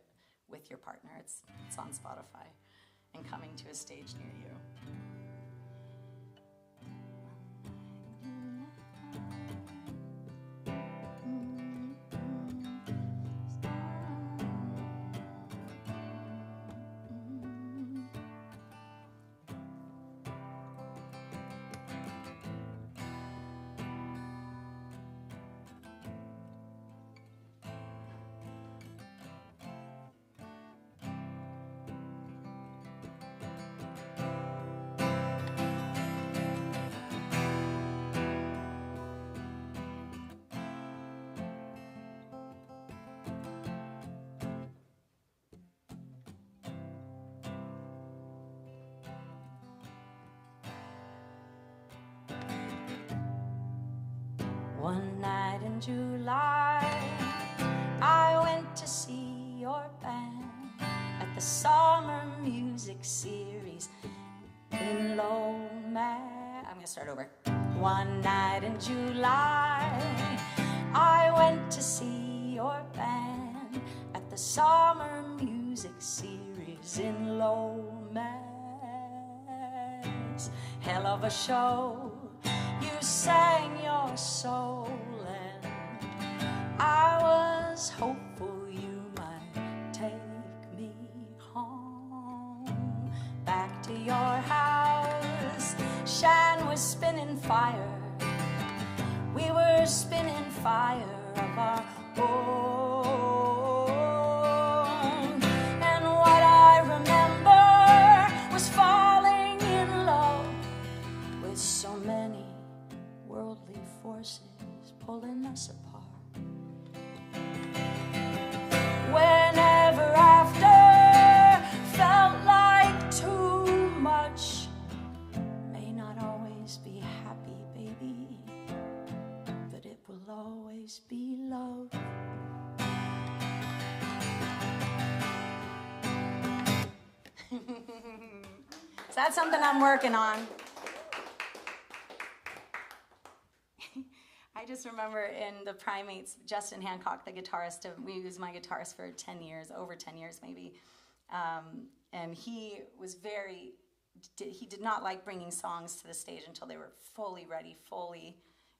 with your partner. It's on Spotify and coming to a stage near you. One night in July, I went to see your band at the summer music series in Lomax. I'm gonna start over. One night in July, I went to see your band at the summer music series in Lomax. Hell of a show, you sang your soul, and I was hopeful you might take me home. Back to your house, Shan was spinning fire. We were spinning fire of our own. And what I remember was falling in love with so many worldly forces pulling us apart. Whenever after felt like too much, may not always be happy, baby, but it will always be love. So that's something I'm working on. I just remember in the Primates, Justin Hancock, the guitarist, we used my guitarist for 10 years, over 10 years maybe, and he was he did not like bringing songs to the stage until they were fully ready,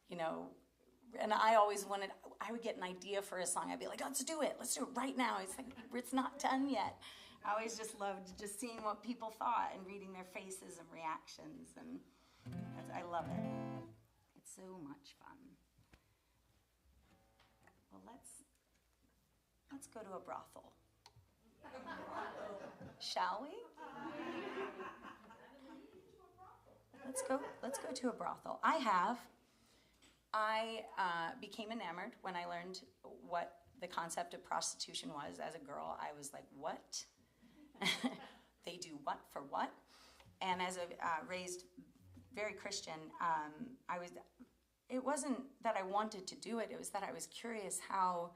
and I always I would get an idea for a song, I'd be like, let's do it right now. It's like, it's not done yet. I always just loved just seeing what people thought and reading their faces and reactions, and I love it. It's so much fun. Well, let's go to a brothel. Shall we? Let's go to a brothel. I became enamored when I learned what the concept of prostitution was as a girl. I was like, what? They do what for what? And as a raised very Christian, it wasn't that I wanted to do it, it was that I was curious how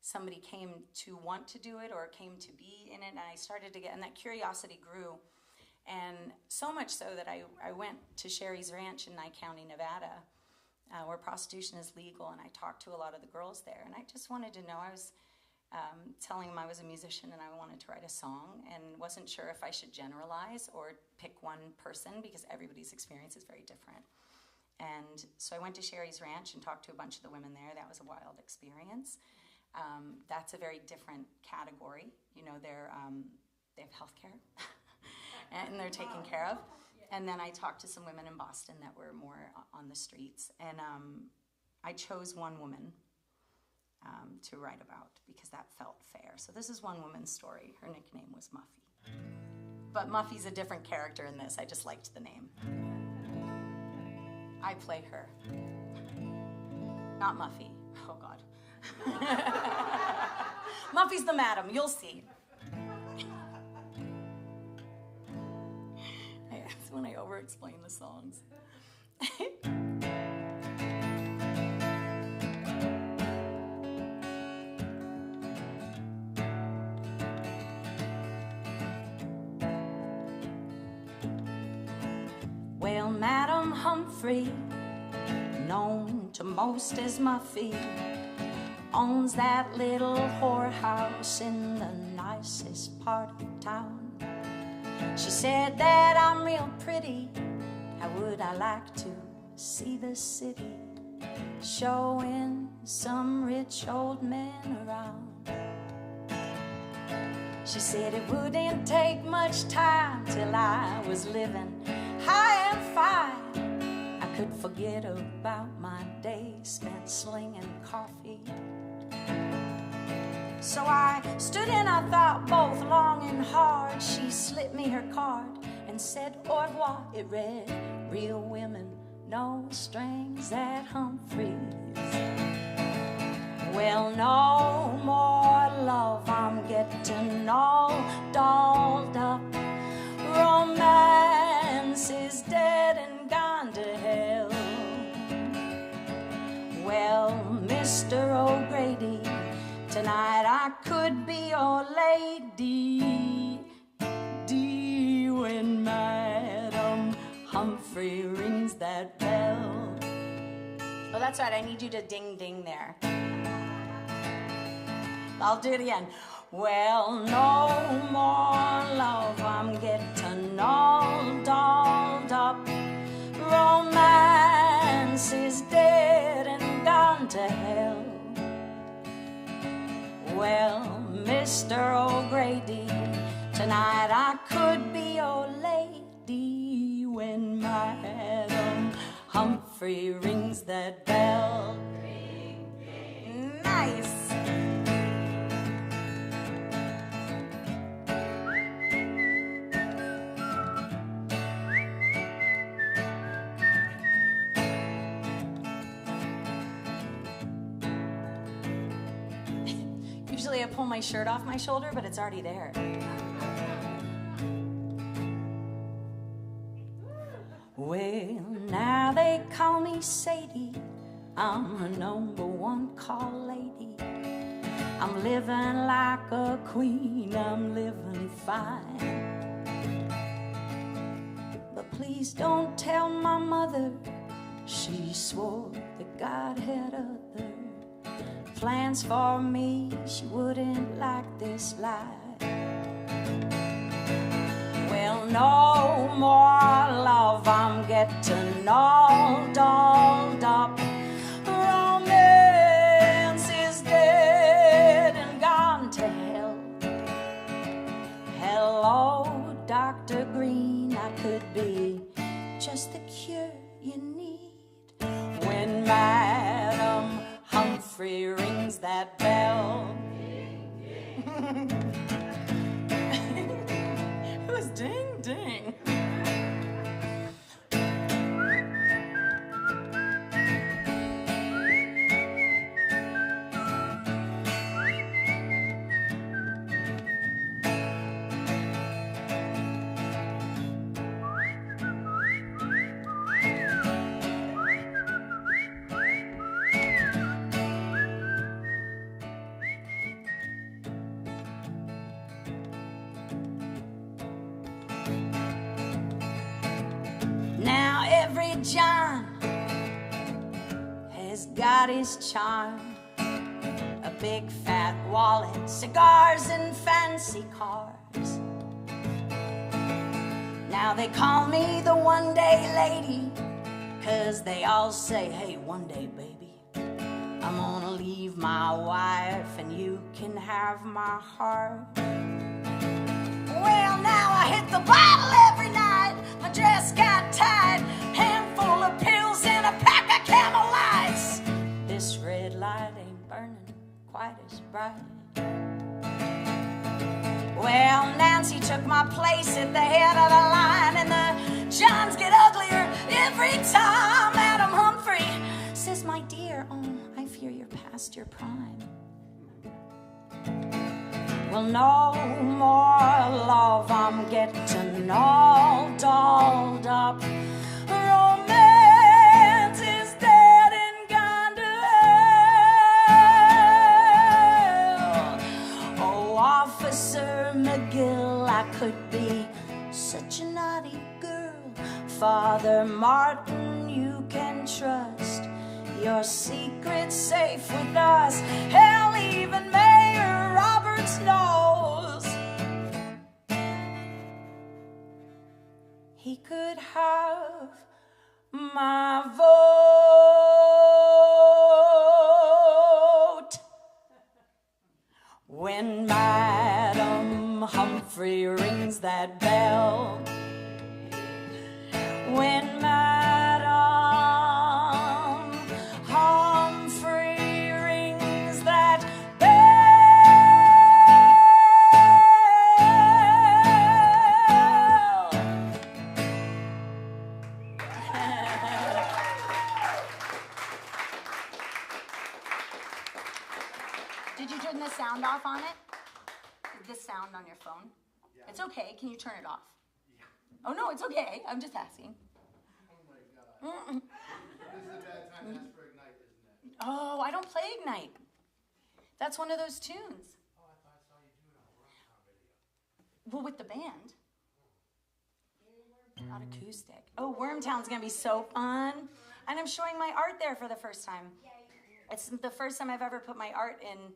somebody came to want to do it or came to be in it, and I started to and that curiosity grew. And so much so that I went to Sherry's Ranch in Nye County, Nevada, where prostitution is legal, and I talked to a lot of the girls there, and I just wanted to know. I was telling them I was a musician and I wanted to write a song, and wasn't sure if I should generalize or pick one person because everybody's experience is very different. And so I went to Sherry's Ranch and talked to a bunch of the women there. That was a wild experience. That's a very different category. They have health care and they're taken care of. And then I talked to some women in Boston that were more on the streets. And I chose one woman to write about because that felt fair. So this is one woman's story. Her nickname was Muffy. But Muffy's a different character in this. I just liked the name. I play her. Not Muffy. Oh, God. Muffy's the madam. You'll see. That's when I over-explain the songs. Well, Madam Humphrey, known to most as Muffy, owns that little whorehouse in the nicest part of town. She said that I'm real pretty. How would I like to see the city showing some rich old men around? She said it wouldn't take much time till I was living high and fine. I could forget about my day spent slinging coffee. So I stood and I thought both long and hard. She slipped me her card and said au revoir. It read, real women, no strings at Humphreys. Well, no more love, I'm getting all dolled up. Romance is dead and gone to hell. Well, Mr. O'Grady. Tonight I could be your lady. When Madam Humphrey rings that bell. Oh, that's right, I need you to ding ding there. I'll do it again. Well, no more love, I'm getting all dolled up. Romance is dead and gone to hell. Well, Mr. O'Grady, tonight I could be your lady when Madam Humphrey rings that bell. Nice. Usually I pull my shirt off my shoulder, but it's already there. Well, now they call me Sadie. I'm her #1 call lady. I'm living like a queen, I'm living fine. But please don't tell my mother. She swore that God had other plans for me. She wouldn't like this life. Well, no more love, I'm getting all dolled up. Romance is dead and gone to hell. Hello, Dr. Green, I could be just the cure you need when Madam Humphrey rings that bell. It was ding ding. Now every John has got his charm. A big fat wallet, cigars and fancy cars. Now they call me the one-day lady, 'cause they all say, hey, one day, baby, I'm gonna leave my wife and you can have my heart. Well, now I hit the bottle every night. My dress got tied, handful of pills and a pack of Camel Lights. This red light ain't burning quite as bright. Well, Nancy took my place at the head of the line, and the Johns get uglier every time. Madam Humphrey says, my dear, oh, I fear you're past your prime. Well, no more love, I'm getting all dolled up. Romance is dead and gone to hell. Oh, Officer McGill, I could be such a naughty girl. Father Martin, you can trust your secret's safe with us. Hell, even Mayor Roberts knows he could have my vote when Madam Humphrey rings that bell. When Madam Humphrey rings that bell. Did you turn the sound off on it? Is this sound on your phone? Yeah. It's okay. Can you turn it off? Yeah. Oh, no, it's okay. I'm just asking. Oh, my God. This is a bad time to ask for Ignite, isn't it? Oh, I don't play Ignite. That's one of those tunes. Oh, I thought I saw you do it on a Wormtown video. Well, with the band. Not acoustic. Oh, Wormtown's gonna be so fun. And I'm showing my art there for the first time. It's the first time I've ever put my art in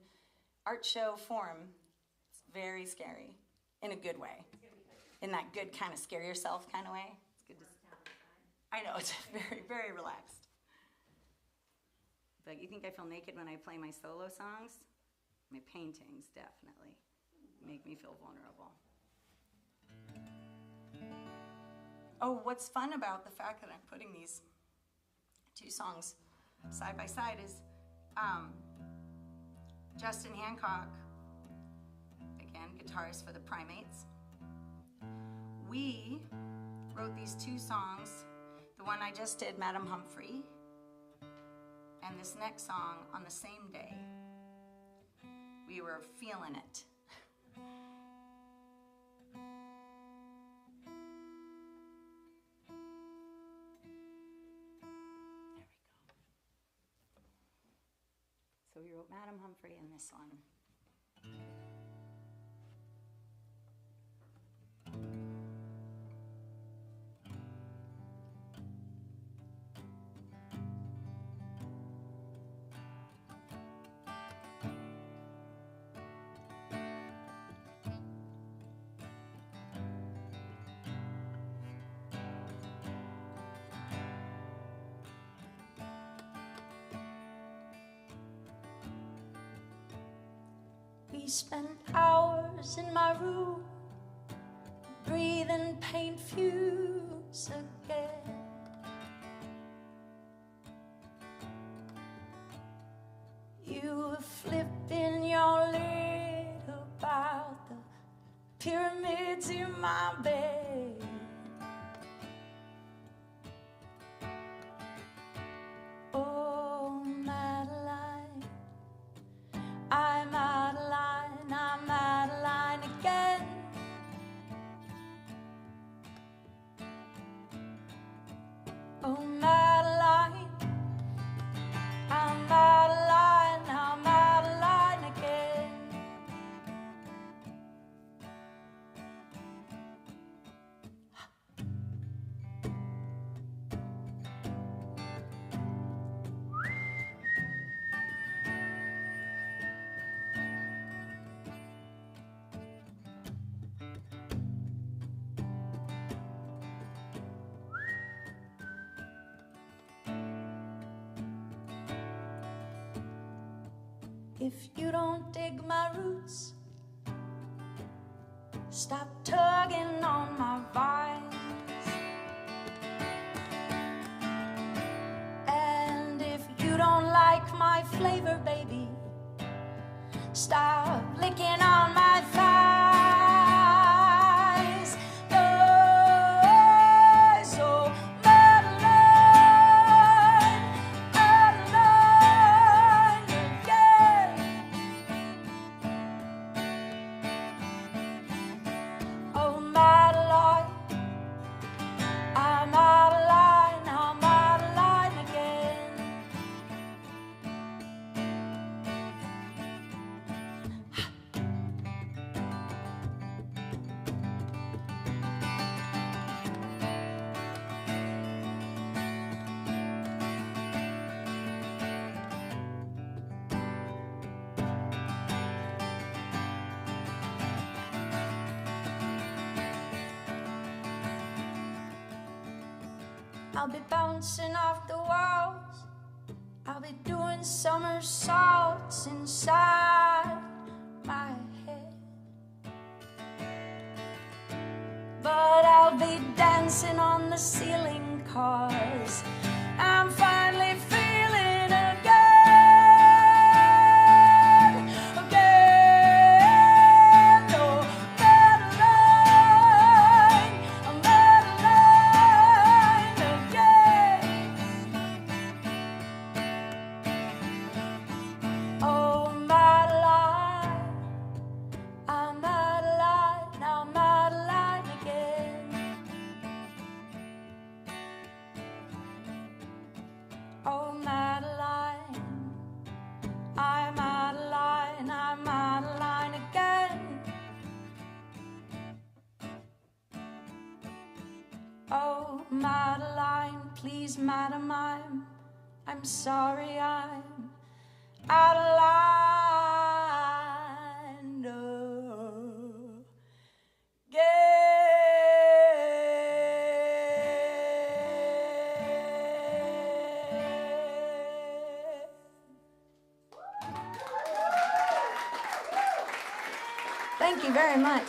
art show form. It's very scary, in a good way. In that good kind of scare yourself kind of way. It's good to I know, it's very, very relaxed. But you think I feel naked when I play my solo songs? My paintings definitely make me feel vulnerable. Oh, what's fun about the fact that I'm putting these two songs side by side is Justin Hancock, again, guitarist for the Primates. We wrote these two songs, the one I just did, Madam Humphrey, and this next song on the same day. We were feeling it. So we wrote Madam Humphrey in this one. We spent hours in my room, breathing paint fumes again. You were flipping your lid about the pyramids in my bed. Oh, Madeline, I'm out of line, I'm out of line again. Oh, Madeline, I'm out of line, I'm out of line again. If you don't dig my roots, stop tugging on my vines. And if you don't like my flavor, baby, stop licking on my thighs. Oh, Madeline, Madeline again. Oh, Madeline, I'm out of line, I'm out of line again. I'll be bouncing off the walls, I'll be doing somersaults inside my head. But I'll be dancing on the ceiling 'cause I'm finally feeling again, again. Oh, Madeline, Madeline again. Oh, Madeline, I'm Madeline, I'm Madeline again. please, madam, I'm sorry I'm out of line again. Thank you very much.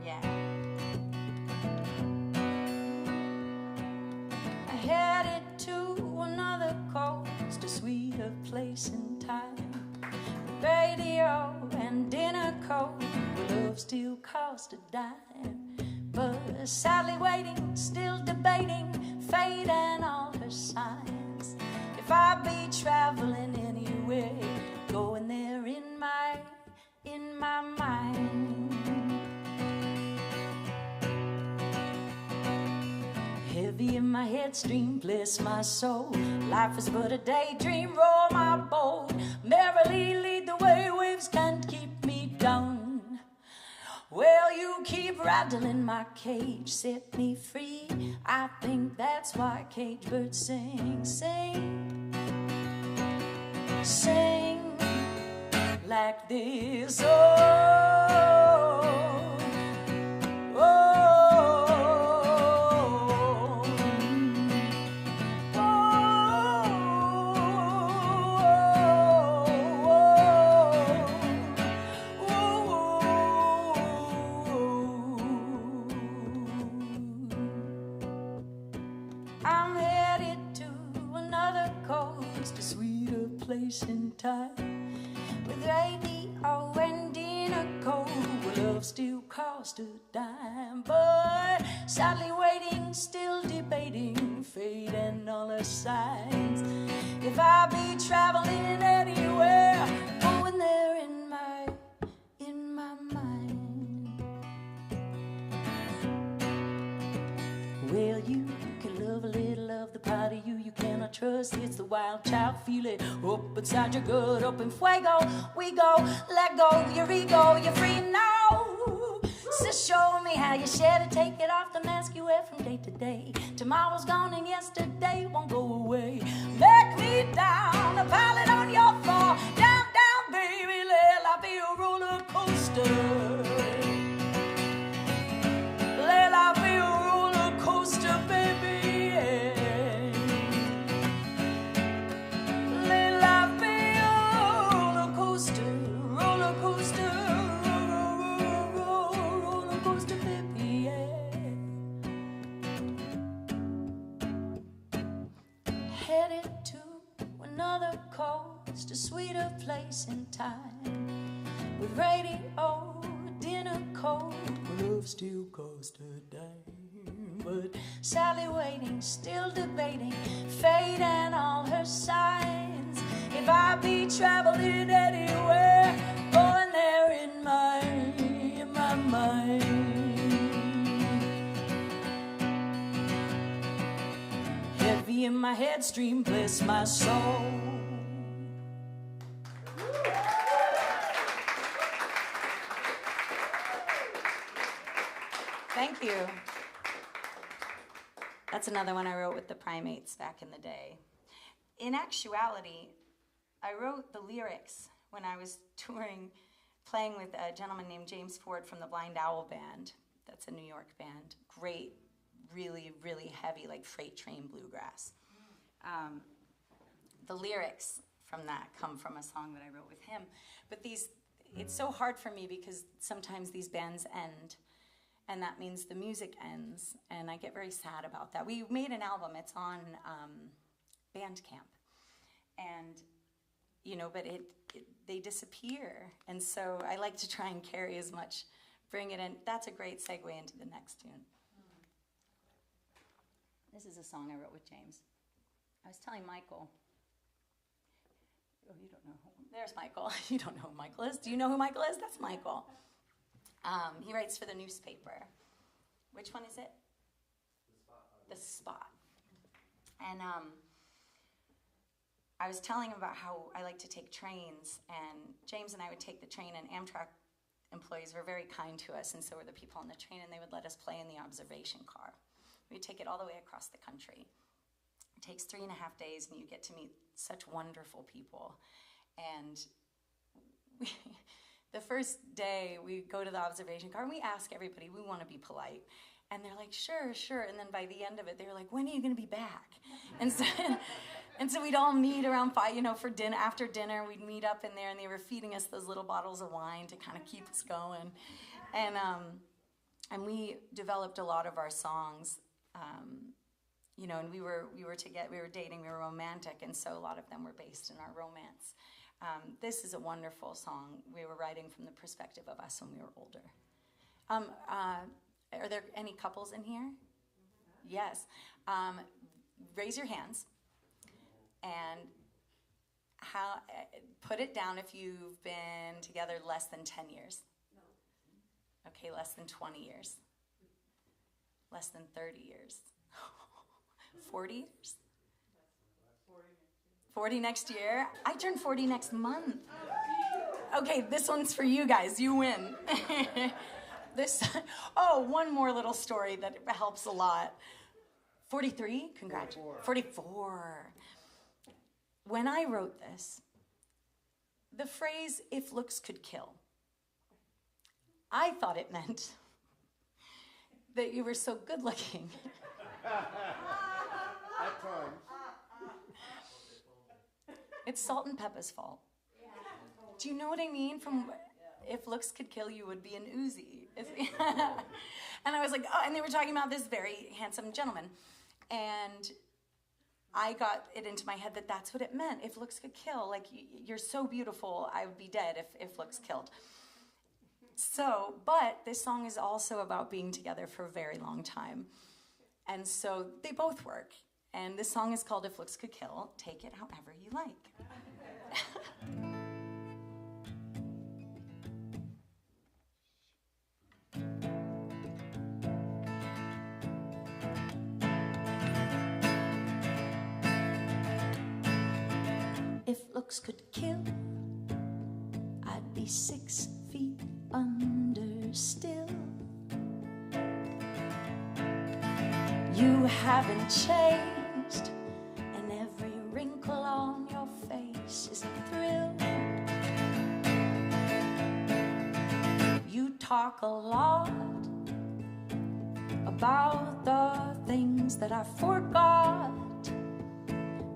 Yeah. I headed to another coast, a sweeter place in time. Radio and dinner coat, love still cost a dime. But sadly waiting, still debating fate and all her signs. If I be traveling anywhere, going there in my mind. Heavy in my headstream, bless my soul. Life is but a daydream, roll my boat. Merrily lead the way, waves can't keep me down. Well, you keep rattling my cage, set me free. I think that's why cage birds sing, sing, sing like this. Oh, oh. I'm headed to another coast, a sweeter place in time. With radio and dinner coat, where love still cost a dime. But sadly waiting, still debating fate and all her signs. If I be traveling anywhere, going there in my mind. Well, you can love a little of the part of you cannot trust. It's the wild child feeling up inside your gut, up in fuego. We go, let go of your ego, you're free now. So show me how you share to take it off the mask you wear from day to day. Tomorrow's gone and yesterday won't go away. Back me down, a pilot on your floor. Down, down, baby, let life be a roller coaster. Let life be a roller coaster, baby. Let life be a roller coaster, roller coaster, roller coaster, baby, yeah. Headed to another coast, a sweeter place in time. With radio, dinner coat, love still cost a dime. But sadly waiting, still debating fate and all her signs. If I be traveling anywhere, going there in my mind. Heavy in my headstream, bless my soul. Thank you. That's another one I wrote with the Primates back in the day. In actuality, I wrote the lyrics when I was touring, playing with a gentleman named James Ford from the Blind Owl Band. That's a New York band. Great, really, really heavy, like freight train bluegrass. The lyrics from that come from a song that I wrote with him. But it's so hard for me because sometimes these bands end and that means the music ends, and I get very sad about that. We made an album. It's on Bandcamp, and but they disappear, and so I like to try and carry as much, bring it in. That's a great segue into the next tune. This is a song I wrote with James. I was telling Michael. Oh, you don't know there's Michael. You don't know who Michael is. Do you know who Michael is? That's Michael. He writes for the newspaper. Which one is it? The Spot. And I was telling him about how I like to take trains, and James and I would take the train, and Amtrak employees were very kind to us, and so were the people on the train, and they would let us play in the observation car. We'd take it all the way across the country. It takes 3.5 days, and you get to meet such wonderful people. And the first day, we go to the observation car, and we ask everybody, we want to be polite. And they're like, sure, sure. And then by the end of it, they were like, when are you going to be back? And so we'd all meet around 5, for dinner. After dinner, we'd meet up in there, and they were feeding us those little bottles of wine to kind of keep us going. And we developed a lot of our songs, and we were dating, we were romantic, and so a lot of them were based in our romance. This is a wonderful song. We were writing from the perspective of us when we were older. Are there any couples in here? Yes. Raise your hands and put it down if you've been together less than 10 years. No. Okay, less than 20 years. Less than 30 years. 40 years? 40 next year? I turn 40 next month. Okay, this one's for you guys. You win. One more little story that helps a lot. 43? Congratulations. 44. When I wrote this, the phrase, if looks could kill, I thought it meant that you were so good looking. At times. It's Salt and Peppa's fault. Do you know what I mean? From if looks could kill, you would be an Uzi. And I was like, and they were talking about this very handsome gentleman. And I got it into my head that that's what it meant. If looks could kill, like, you're so beautiful, I would be dead if looks killed. So, but this song is also about being together for a very long time. And so they both work. And this song is called If Looks Could Kill. Take it however you like. If looks could kill, I'd be 6 feet under still. You haven't changed, and every wrinkle on your face is a thrill. You talk a lot about the things that I forgot,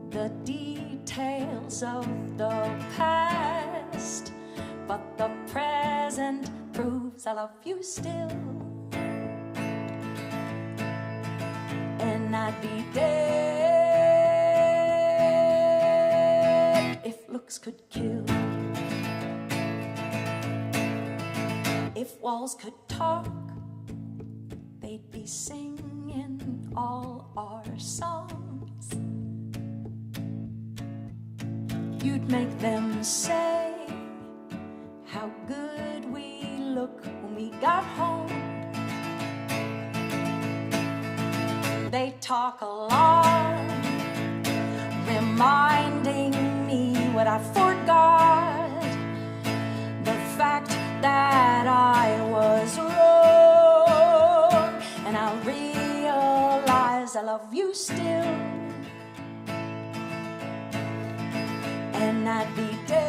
the details of the past, but the present proves I love you still. And I'd be dead if looks could kill. If walls could talk, they'd be singing all our songs. You'd make them say how good we look when we got home. They talk a lot, reminding me what I forgot, the fact that I was wrong, and I realize I love you still. And I'd be dead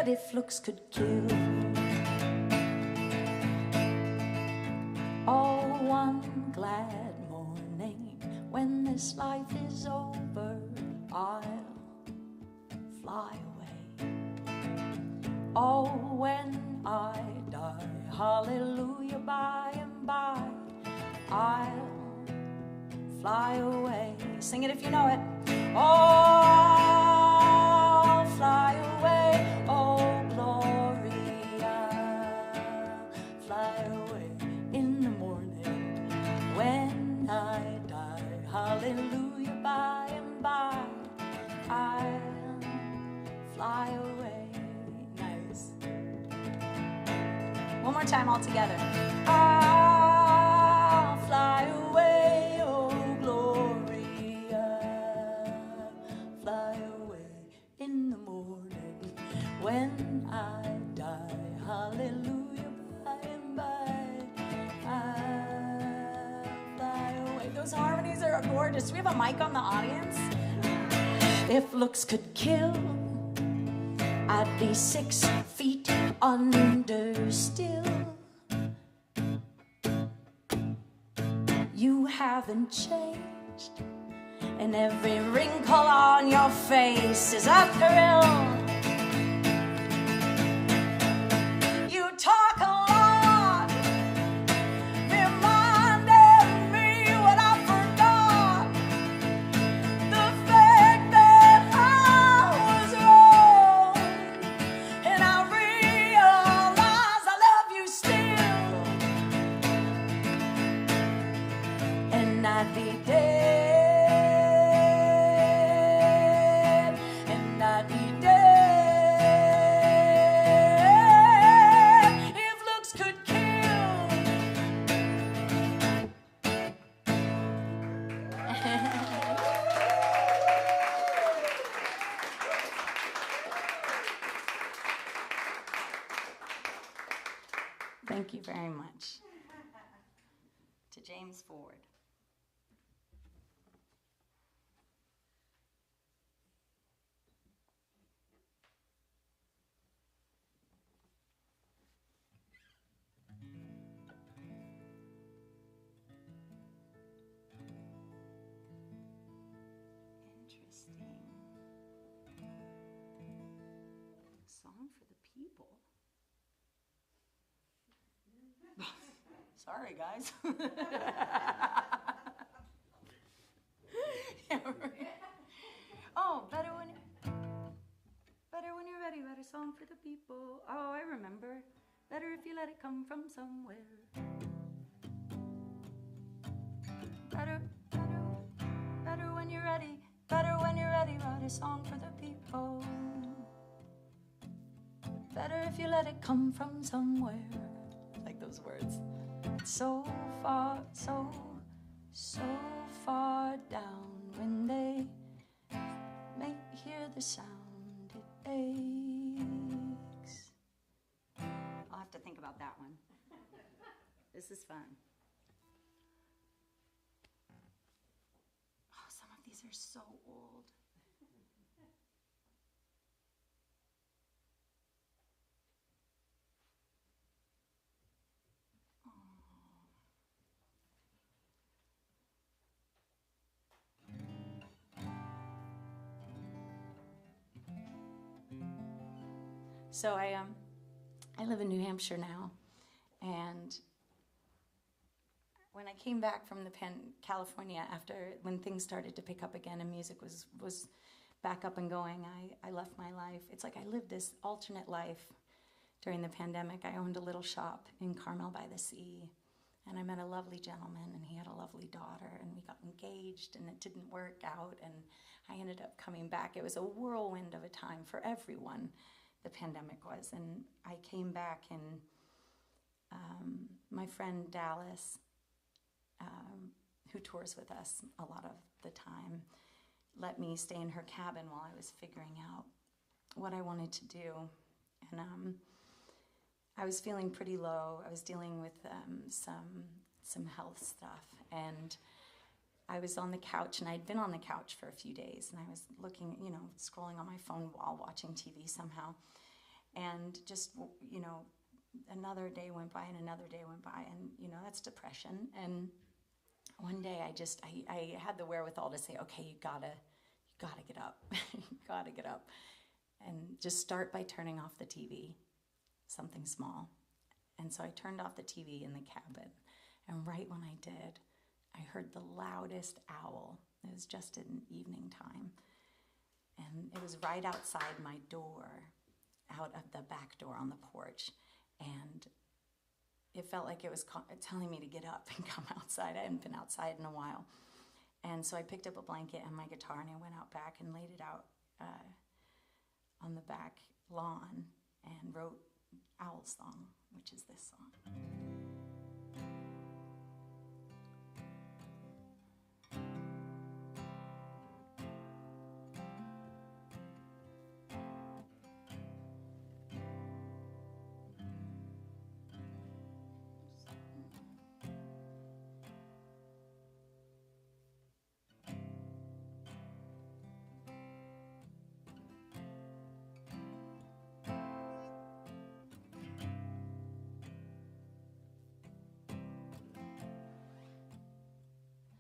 if looks could kill. Oh, one glad morning when this life is over, I'll fly away. Oh, when I die, hallelujah, by and by, I'll fly away. Sing it if you know it. Oh, I'll fly away, oh Gloria, fly away in the morning when I die, hallelujah, by and by, I'll fly away. Nice. One more time all together. I'll fly away, oh Gloria, fly away in the morning when I die, hallelujah, by and by, I'll fly away. Those harmonies are gorgeous. Do we have a mic on the audience? If looks could kill, I'd be 6 feet under still. You haven't changed, and every wrinkle on your face is a thrill. You talk a lot, reminding me what I forgot. The fact that I was wrong, and I realize I love you still. And I'd be dead, and I'd be dead if looks could kill. Thank you very much. To James Ford. Interesting. Song for the people. Sorry, guys. Oh, better when you're ready. Better song for the people. Oh, I remember. Better if you let it come from somewhere. Better when you're ready. Better when you're ready. Write a song for the people. Better if you let it come from somewhere. Like those words. So far, so far down when they hear the sound it makes. I'll have to think about that one. This is fun. Oh, some of these are so old. So I live in New Hampshire now, and when I came back from California when things started to pick up again and music was back up and going, I left my life. It's like I lived this alternate life during the pandemic. I owned a little shop in Carmel by the Sea, and I met a lovely gentleman, and he had a lovely daughter, and we got engaged, and it didn't work out, and I ended up coming back. It was a whirlwind of a time for everyone. The pandemic was, and I came back, and my friend Dallas, who tours with us a lot of the time, let me stay in her cabin while I was figuring out what I wanted to do, and I was feeling pretty low. I was dealing with some health stuff, and I was on the couch, and I'd been on the couch for a few days, and I was looking, scrolling on my phone while watching TV somehow, and just, another day went by, and another day went by, and, that's depression, and one day I had the wherewithal to say, okay, you gotta get up, you gotta get up, and just start by turning off the TV. something small. And so I turned off the TV in the cabin. And right when I did, I heard the loudest owl. It was just in evening time. And it was right outside my door, out of the back door on the porch. And it felt like it was telling me to get up and come outside. I hadn't been outside in a while. And so I picked up a blanket and my guitar, and I went out back and laid it out on the back lawn and wrote Owl Song, which is this song.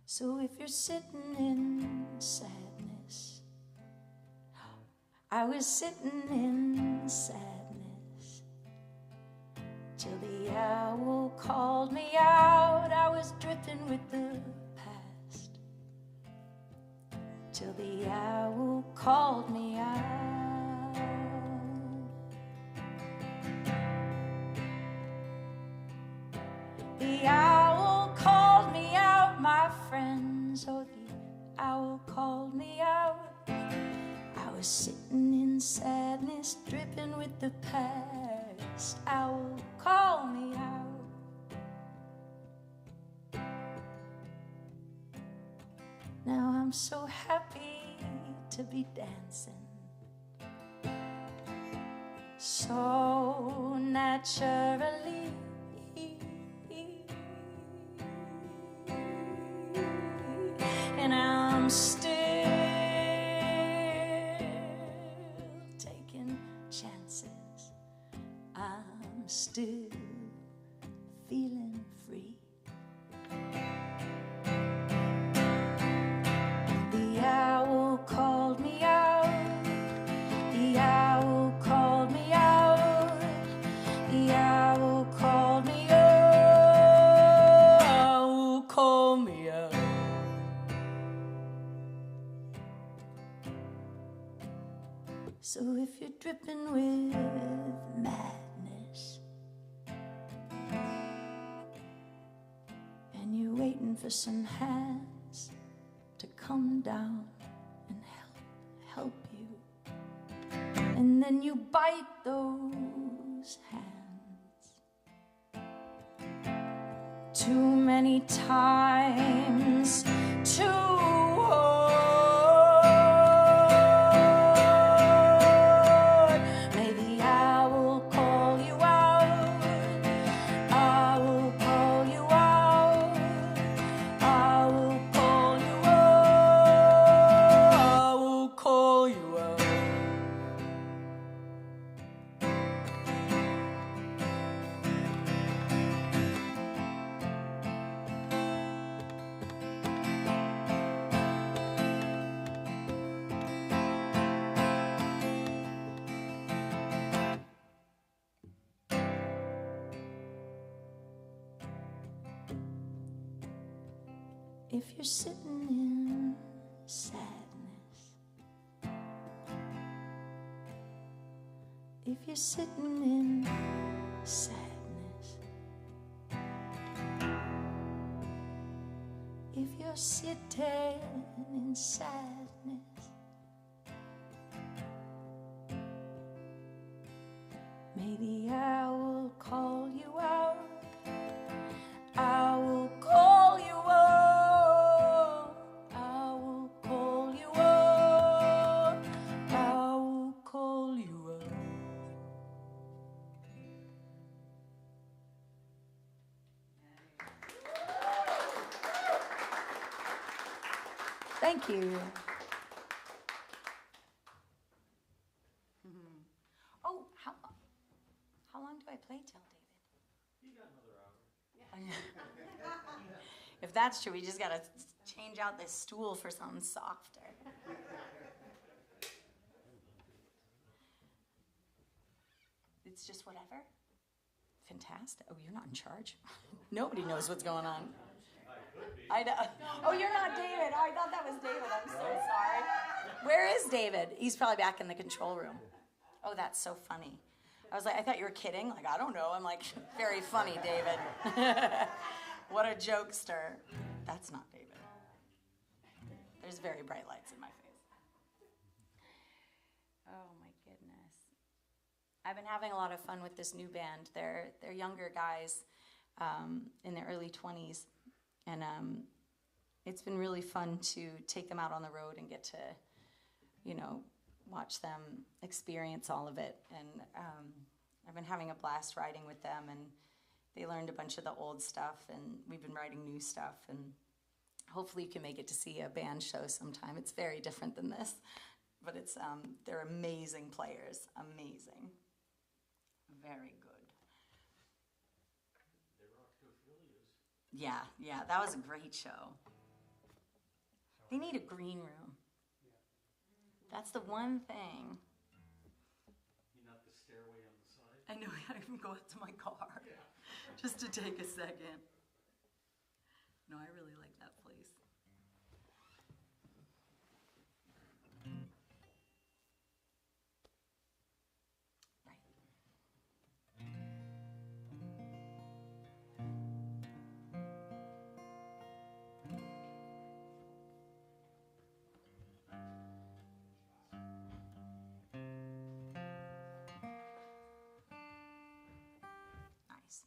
So if you're sitting in sadness, I was sitting in sadness till the owl called me out. I was dripping with the past till the owl called me out. The owl called me out, my friends. Oh, the owl called me out. I was sitting in sadness, dripping with the past. Owl called me out. Now I'm so happy to be dancing, so naturally. And I'm still taking chances. I'm still feeling free. The owl called me out. The owl called me out. The owl called me out. Owl called me out. So if you're dripping with madness and you're waiting for some hands to come down and help you, and then you bite those hands too many times, too hard. If you're sitting in sadness, if you're sitting in sadness, if you're sitting in sadness, may the owl call you out. I will call you up. I will call you up. I will call you up. Thank you. Oh, how long do I play till, David? You got another hour. If that's true, we just gotta change out this stool for something softer. It's just whatever? fantastic. Oh, you're not in charge? Nobody knows what's going on. I know. Oh, you're not David. Oh, I thought that was David. I'm so sorry. Where is David? He's probably back in the control room. Oh, that's so funny. I was like, I thought you were kidding. Like, I don't know. I'm like, very funny, David. What a jokester. That's not David. There's very bright lights in my face. Oh, my goodness. I've been having a lot of fun with this new band. They're younger guys in their early 20s. And it's been really fun to take them out on the road and get to, you know, watch them experience all of it. And I've been having a blast writing with them, and they learned a bunch of the old stuff, and we've been writing new stuff. And hopefully you can make it to see a band show sometime. It's very different than this, but it's they're amazing players, amazing, very good. Yeah, that was a great show. They need a green room. That's the one thing. You not the stairway on the side? I know, I even go out to my car just to take a second. No, I really like that place. Nice.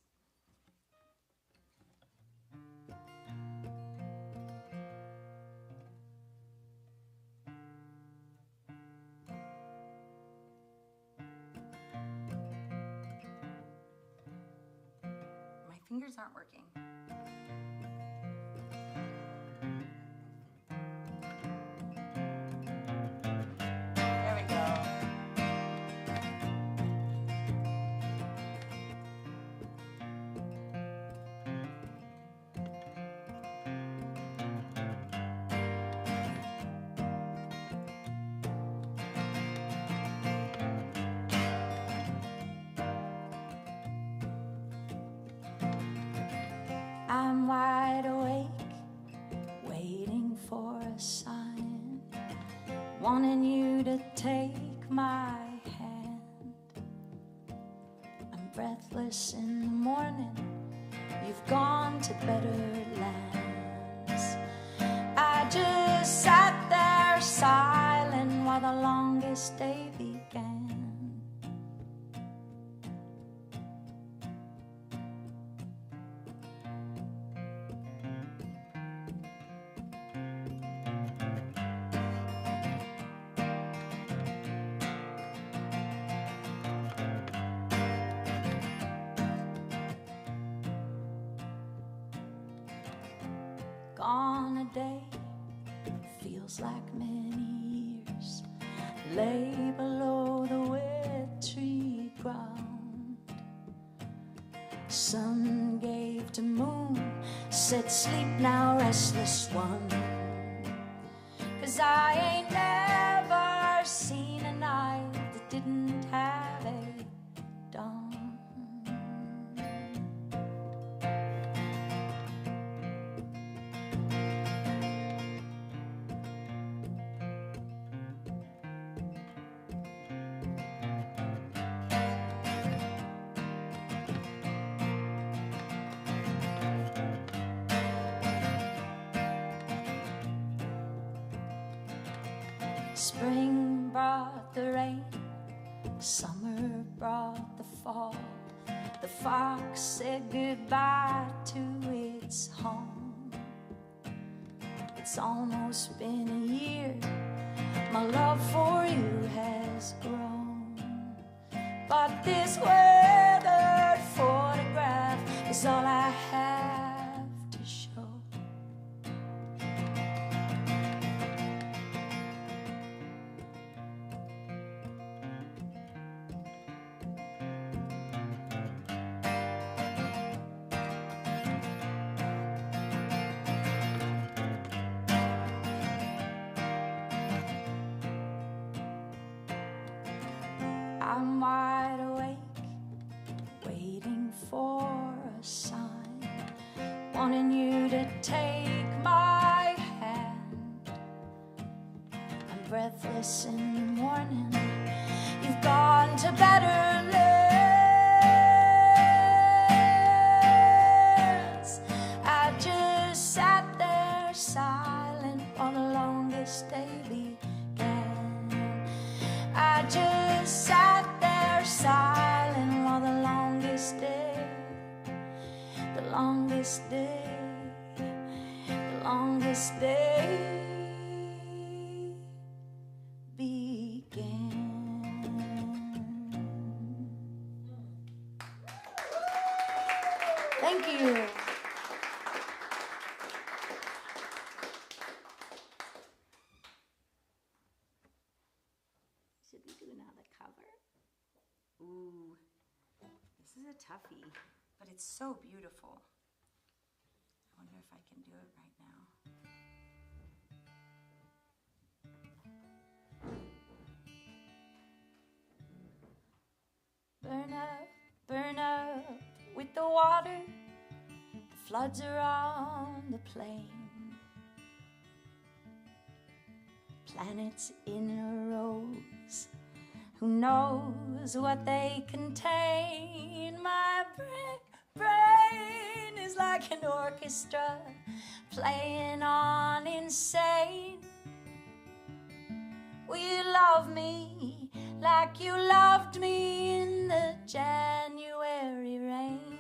My fingers aren't working. There we go. I'm wide awake, waiting for a sign, wanting you to take my hand. I'm breathless in the morning, you've gone to better lands. I just sat there silent while the longest day began. Gone a day, feels like many years, lay below the wet tree ground. Sun gave to moon, said sleep now restless one. 'Cause I ain't never seen a night that didn't have a dawn. Spring brought the rain, summer brought the fall. The fox said goodbye to its home. It's almost been a year, my love for you has grown. But this weathered photograph is all I have to show. I'm wide awake, to take my hand. I'm breathless in the morning. You've gone to better lands. I just sat there silent while the longest day began. I just sat there silent while the longest day began. Thank you. Should we do another cover? Ooh, this is a toughie, but it's so beautiful. I wonder if I can do it right now. Burn up with the water. The floods are on the plain. Planets in a rose. Who knows what they contain? My brain is like an orchestra playing on insane. Will you love me like you loved me in the January rain?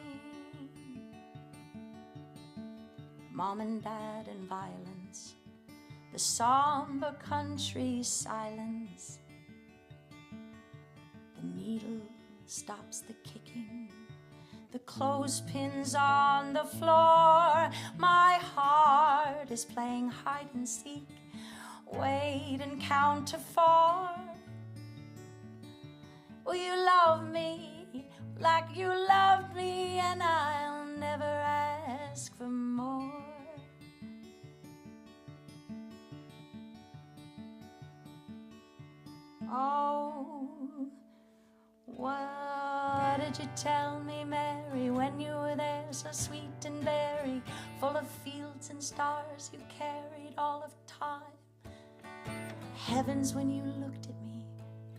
Mom and dad and violence, the somber country silence. The needle stops the kicking, the clothespins on the floor. My heart is playing hide and seek. Wait and count to 4. Will you love me like you loved me, and I'll never ask for more? Oh, what did you tell me, Mary, when you were there, so sweet and berry, full of fields and stars you carried all of time? Heavens, when you looked at me,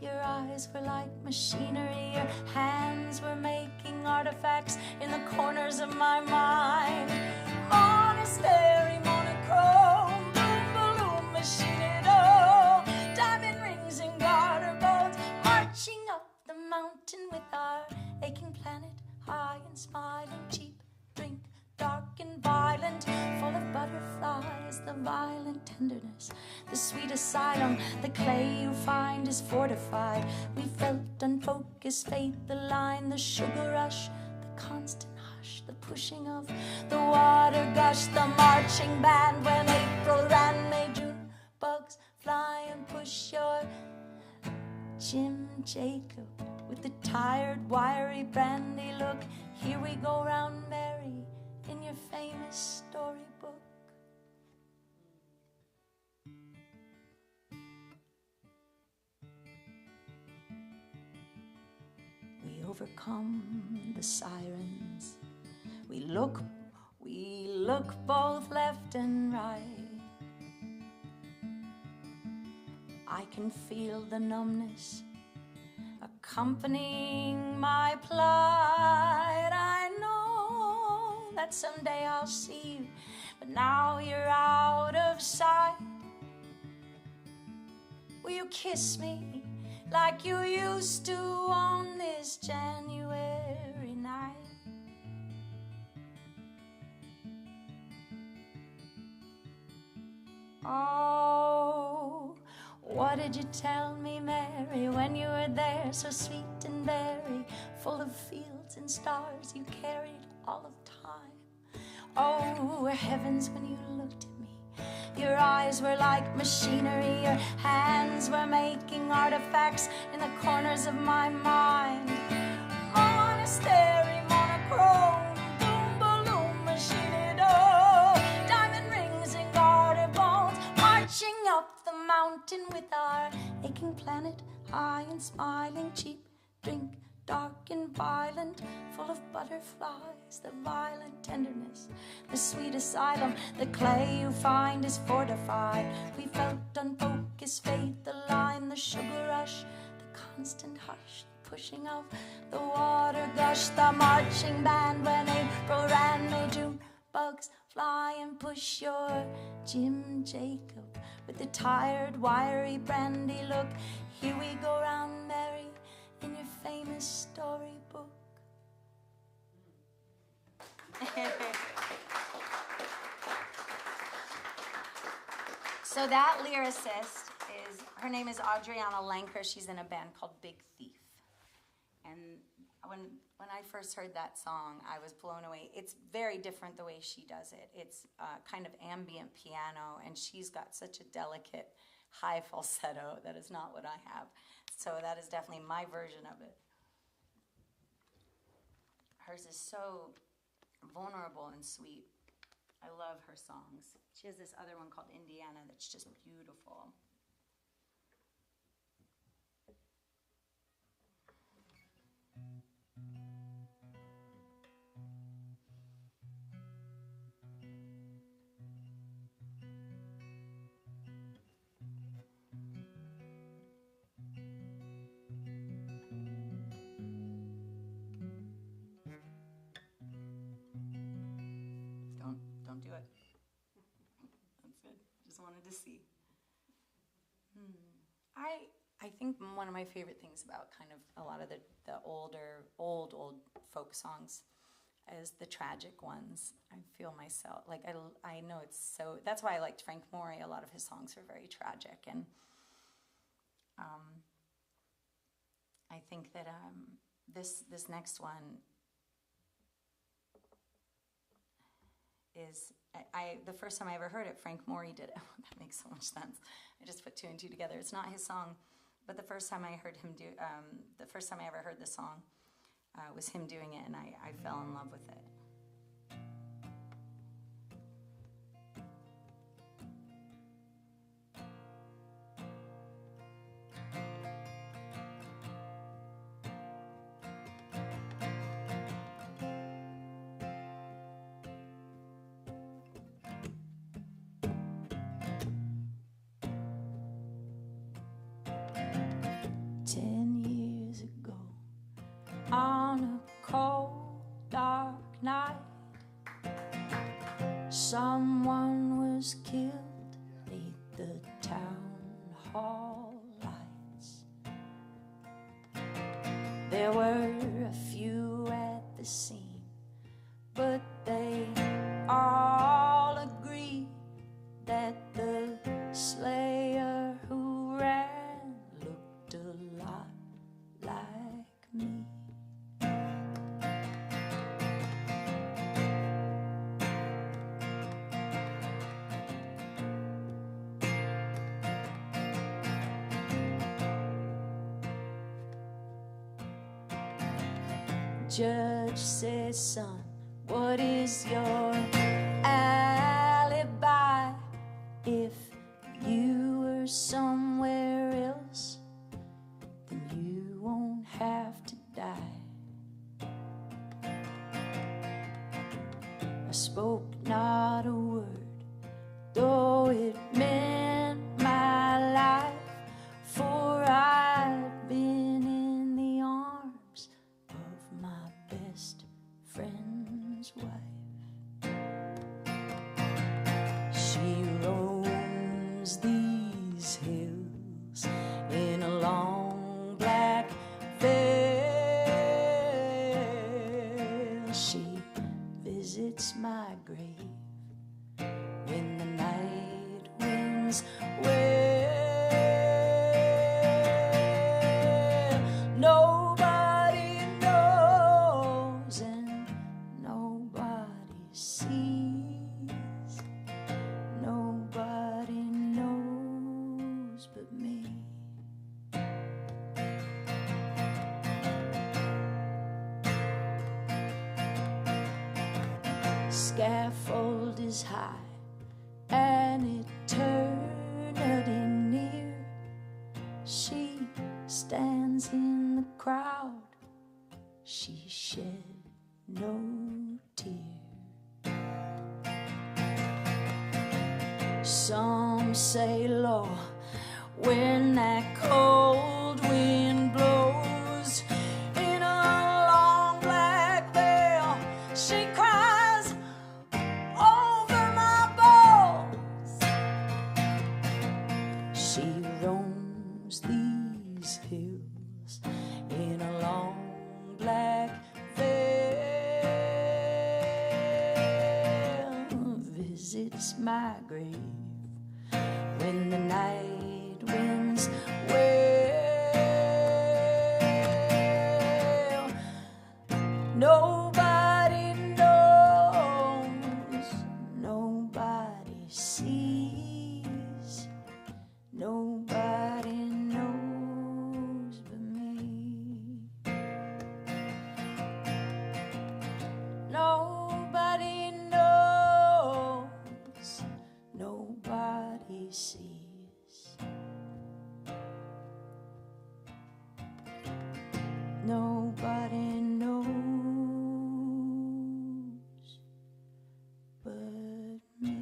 your eyes were like machinery, your hands were making artifacts in the corners of my mind. Monastery, monochrome, boom, balloon, machine-it-all, diamond rings and garter bones, marching up the mountain with our aching planet, high and smiling, cheap drink, dark and violent, full of butterflies, the violent tenderness, the sweet asylum. The clay you find is fortified. We felt unfocused faith, the line, the sugar rush, the constant hush, the pushing of the water gush, the marching band when April ran, May, June, bugs fly and push your Jim Jacob with the tired, wiry, brandy look. Here we go round, Mary, in your famous storybook. We overcome the sirens. We look both left and right. I can feel the numbness accompanying my plight. I know that someday I'll see you, but now you're out of sight. Will you kiss me like you used to on this January night? Oh, what did you tell me, Mary, when you were there, so sweet and berry, full of fields and stars you carried all of time? Oh, heavens, when you looked at me, your eyes were like machinery, your hands were making artifacts in the corners of my mind. Monastery, monochrome, boom, balloon, machine-it-all, diamond rings and garter bones, marching up the mountain with our aching planet, high and smiling, cheap drink, dark and violent, full of butterflies, the violent tenderness, the sweet asylum. The clay you find is fortified. We felt unfocused fate, the line, the sugar rush, the constant hush, the pushing of the water gush, the marching band when April ran, May, June, bugs fly and push your Jim Jacob with the tired, wiry, brandy look. Here we go round, Mary, in your famous storybook. So that lyricist is, her name is Adriana Lenker. She's in a band called Big Thief. And when I first heard that song, I was blown away. It's very different the way she does it. It's kind of ambient piano, and she's got such a delicate high falsetto that is not what I have. So that is definitely my version of it. Hers is so vulnerable and sweet. I love her songs. She has this other one called Indiana that's just beautiful. Don't do it. That's good. Just wanted to see. I think one of my favorite things about kind of a lot of the old folk songs is the tragic ones. I feel myself, like I know it's so, that's why I liked Frank Morey. A lot of his songs are very tragic, and I think that this next one is, the first time I ever heard it, Frank Morey did it. That makes so much sense. I just put two and two together. It's not his song, but the first time I heard him do, the first time I ever heard the song was him doing it, and I fell in love with it. On a cold, dark night, someone was killed beneath the town hall lights. There were a few at the scene, but they all agreed that the slayer who ran looked a lot like me. Judge says, son, what is your alibi? If you were somewhere else, then you won't have to die. I spoke not a word, though it meant my life, for I'd been in the arms of my best friend's wife. She roams these hills in a long black veil. She visits my grave when the night winds wail. Nobody knows and nobody sees. Nobody knows but me. Scaffold is high and eternity near. She stands in the crowd she shed no tear. Some say, Lord, when that cold wind blows in a long black veil, she cries over my bones. She roams these hills in a long black veil, visits my grave when the night winds wail. Nobody knows, nobody sees, nobody knows but me. Nobody knows, nobody sees, nobody knows but me.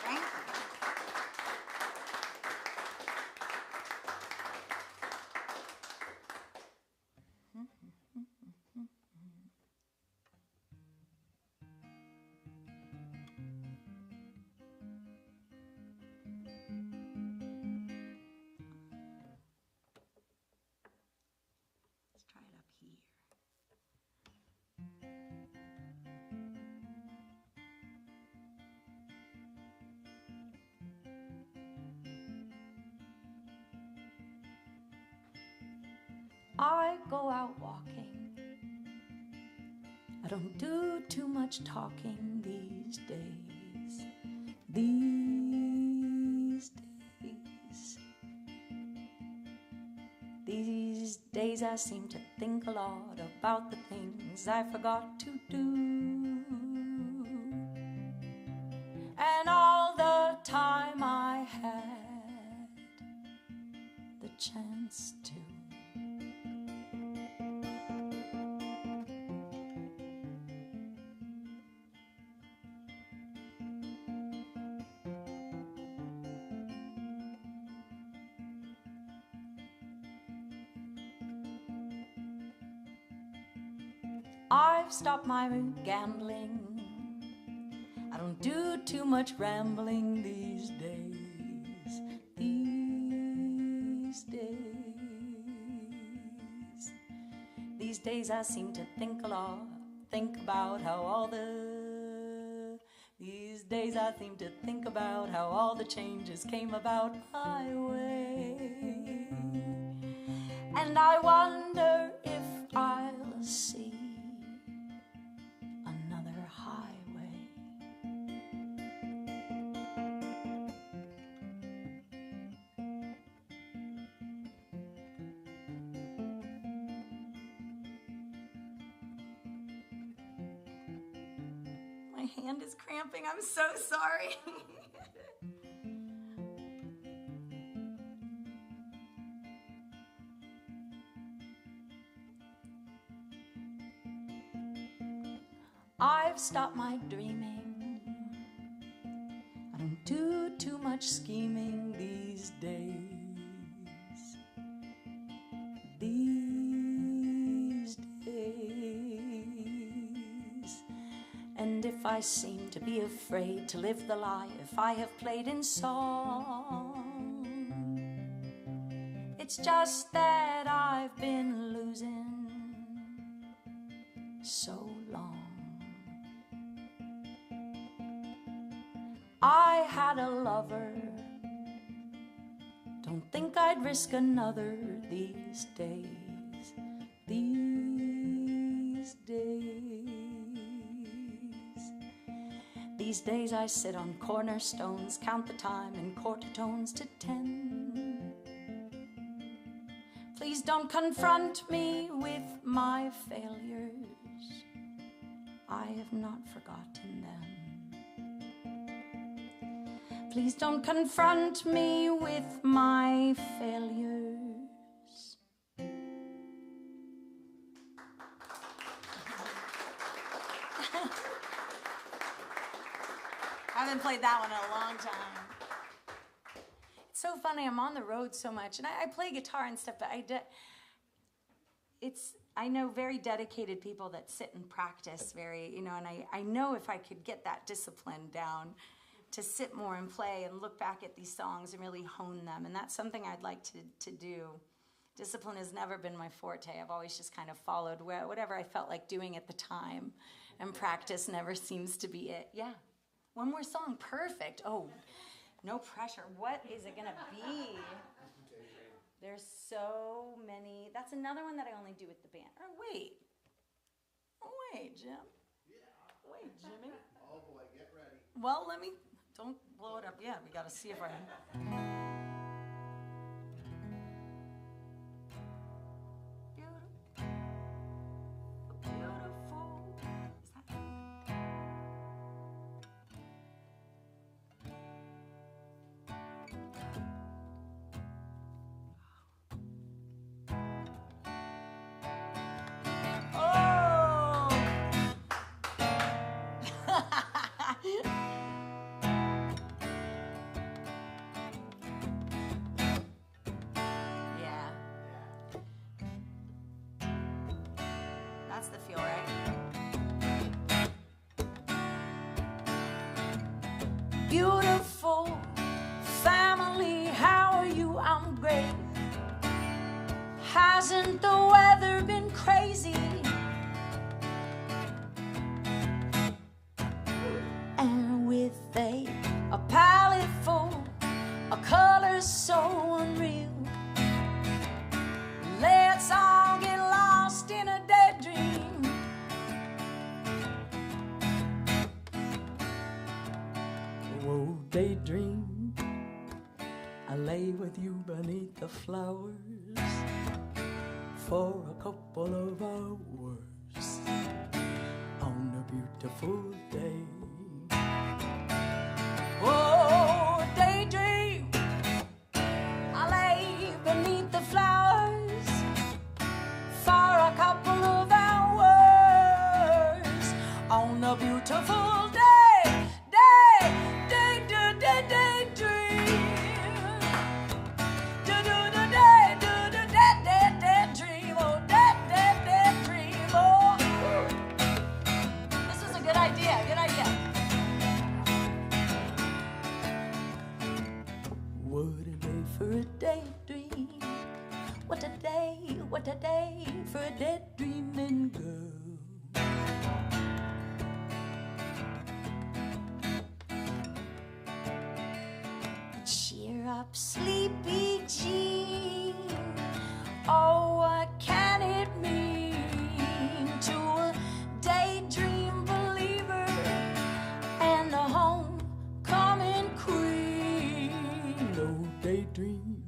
Thank you. Let's try it up here. I go out walking. I don't do too much talking these days. These days. These days I seem to think a lot about the things I forgot to do. And all the time I had the chance to. I've stopped my gambling. I don't do too much rambling these days. These days. These days I seem to think a lot. Think about how all the... These days I seem to think about how all the changes came about my way. And I wonder if I'll see another highway. My hand is cramping. I'm so sorry. I've stopped my dreaming. I don't do too much scheming these days. These days. And if I seem to be afraid to live the life I have played in song, it's just that I've been losing so long. I had a lover, don't think I'd risk another these days. These days. These days I sit on cornerstones, count the time in quarter tones to 10. Please don't confront me with my failures. I have not forgotten them. Please don't confront me with my failures. I haven't played that one in a long time. It's so funny, I'm on the road so much, and I play guitar and stuff, but I know very dedicated people that sit and practice very, and I know if I could get that discipline down to sit more and play and look back at these songs and really hone them, and that's something I'd like to do. Discipline has never been my forte. I've always just kind of followed whatever I felt like doing at the time, and practice never seems to be it. Yeah, one more song, perfect. Oh, no pressure. What is it gonna be? There's so many. That's another one that I only do with the band. Wait, Jim. Wait, Jimmy. Oh boy, get ready. Well, don't blow it up yet. We gotta see if I. Beautiful. Is that? Yeah. That's the feel, right? Beautiful family, how are you? I'm great. Hasn't the weather been crazy? And with a palette full of colors so unreal, let's all get lost in a daydream. Whoa, daydream, I lay with you beneath the flowers for a couple of hours on a beautiful day. Oh, daydream, I lay beneath the flowers for a couple of hours on a beautiful day. What a day for a daydreaming girl. Cheer up, sleepy Jean. Oh, what can it mean to a daydream believer and a homecoming queen? No daydream,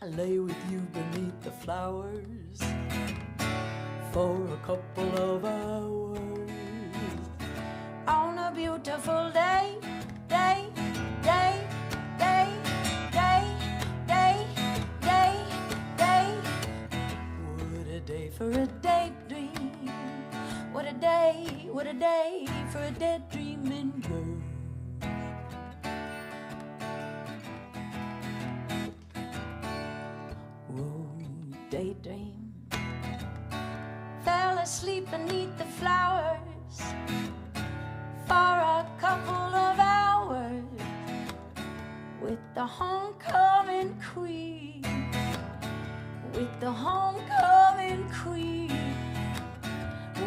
I lay with you beneath the flowers for a couple of hours on a beautiful day. What a day for a daydream. What a day for a daydreaming girl. Daydream, fell asleep beneath the flowers for a couple of hours with the homecoming queen, with the homecoming queen,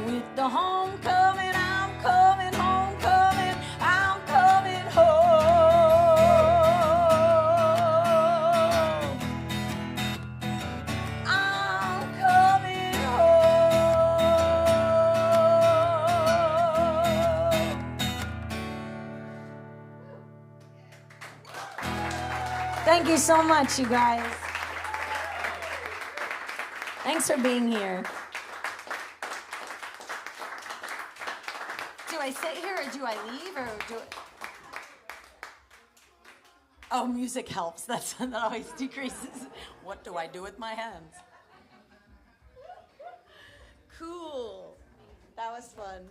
with the homecoming. I'm coming, homecoming, I'm coming home. Thank you so much, you guys. Thanks for being here. I sit here or do I leave or do it? Oh, music helps. That always decreases. What do I do with my hands? Cool. That was fun.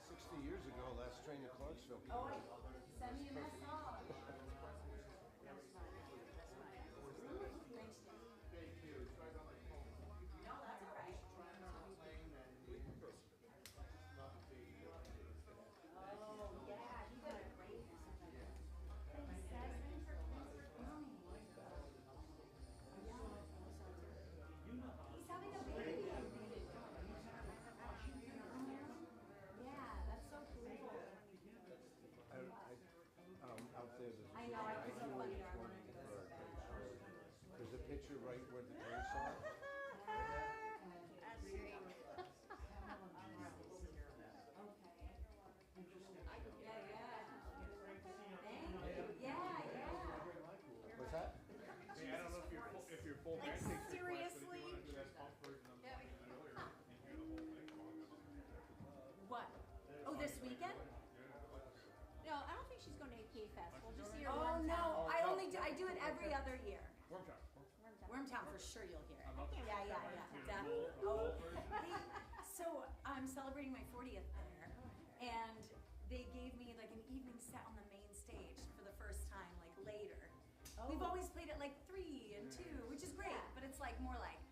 60 years ago, last train to Clarksville. Oh, send me a message. Out there, I know, I was so funny. I wanted to go so bad. there's a picture right where the train saw. What's that? Hey, I don't know if your full band takes requests, but if you Seriously? want to do that pump version of the song you did earlier, you can hear the whole thing. What? Oh, this weekend? No, I don't think she's going to APA Fest. We'll just see her Oh, one no. time. I do it every other year. Wormtown. Wormtown for sure you'll hear it. Yeah, Definitely. Oh, hey, so I'm celebrating my 40th there, and they gave me like an evening set on the main stage for the first time, like later. We've always played at like 3 and 2, which is great, but it's like more like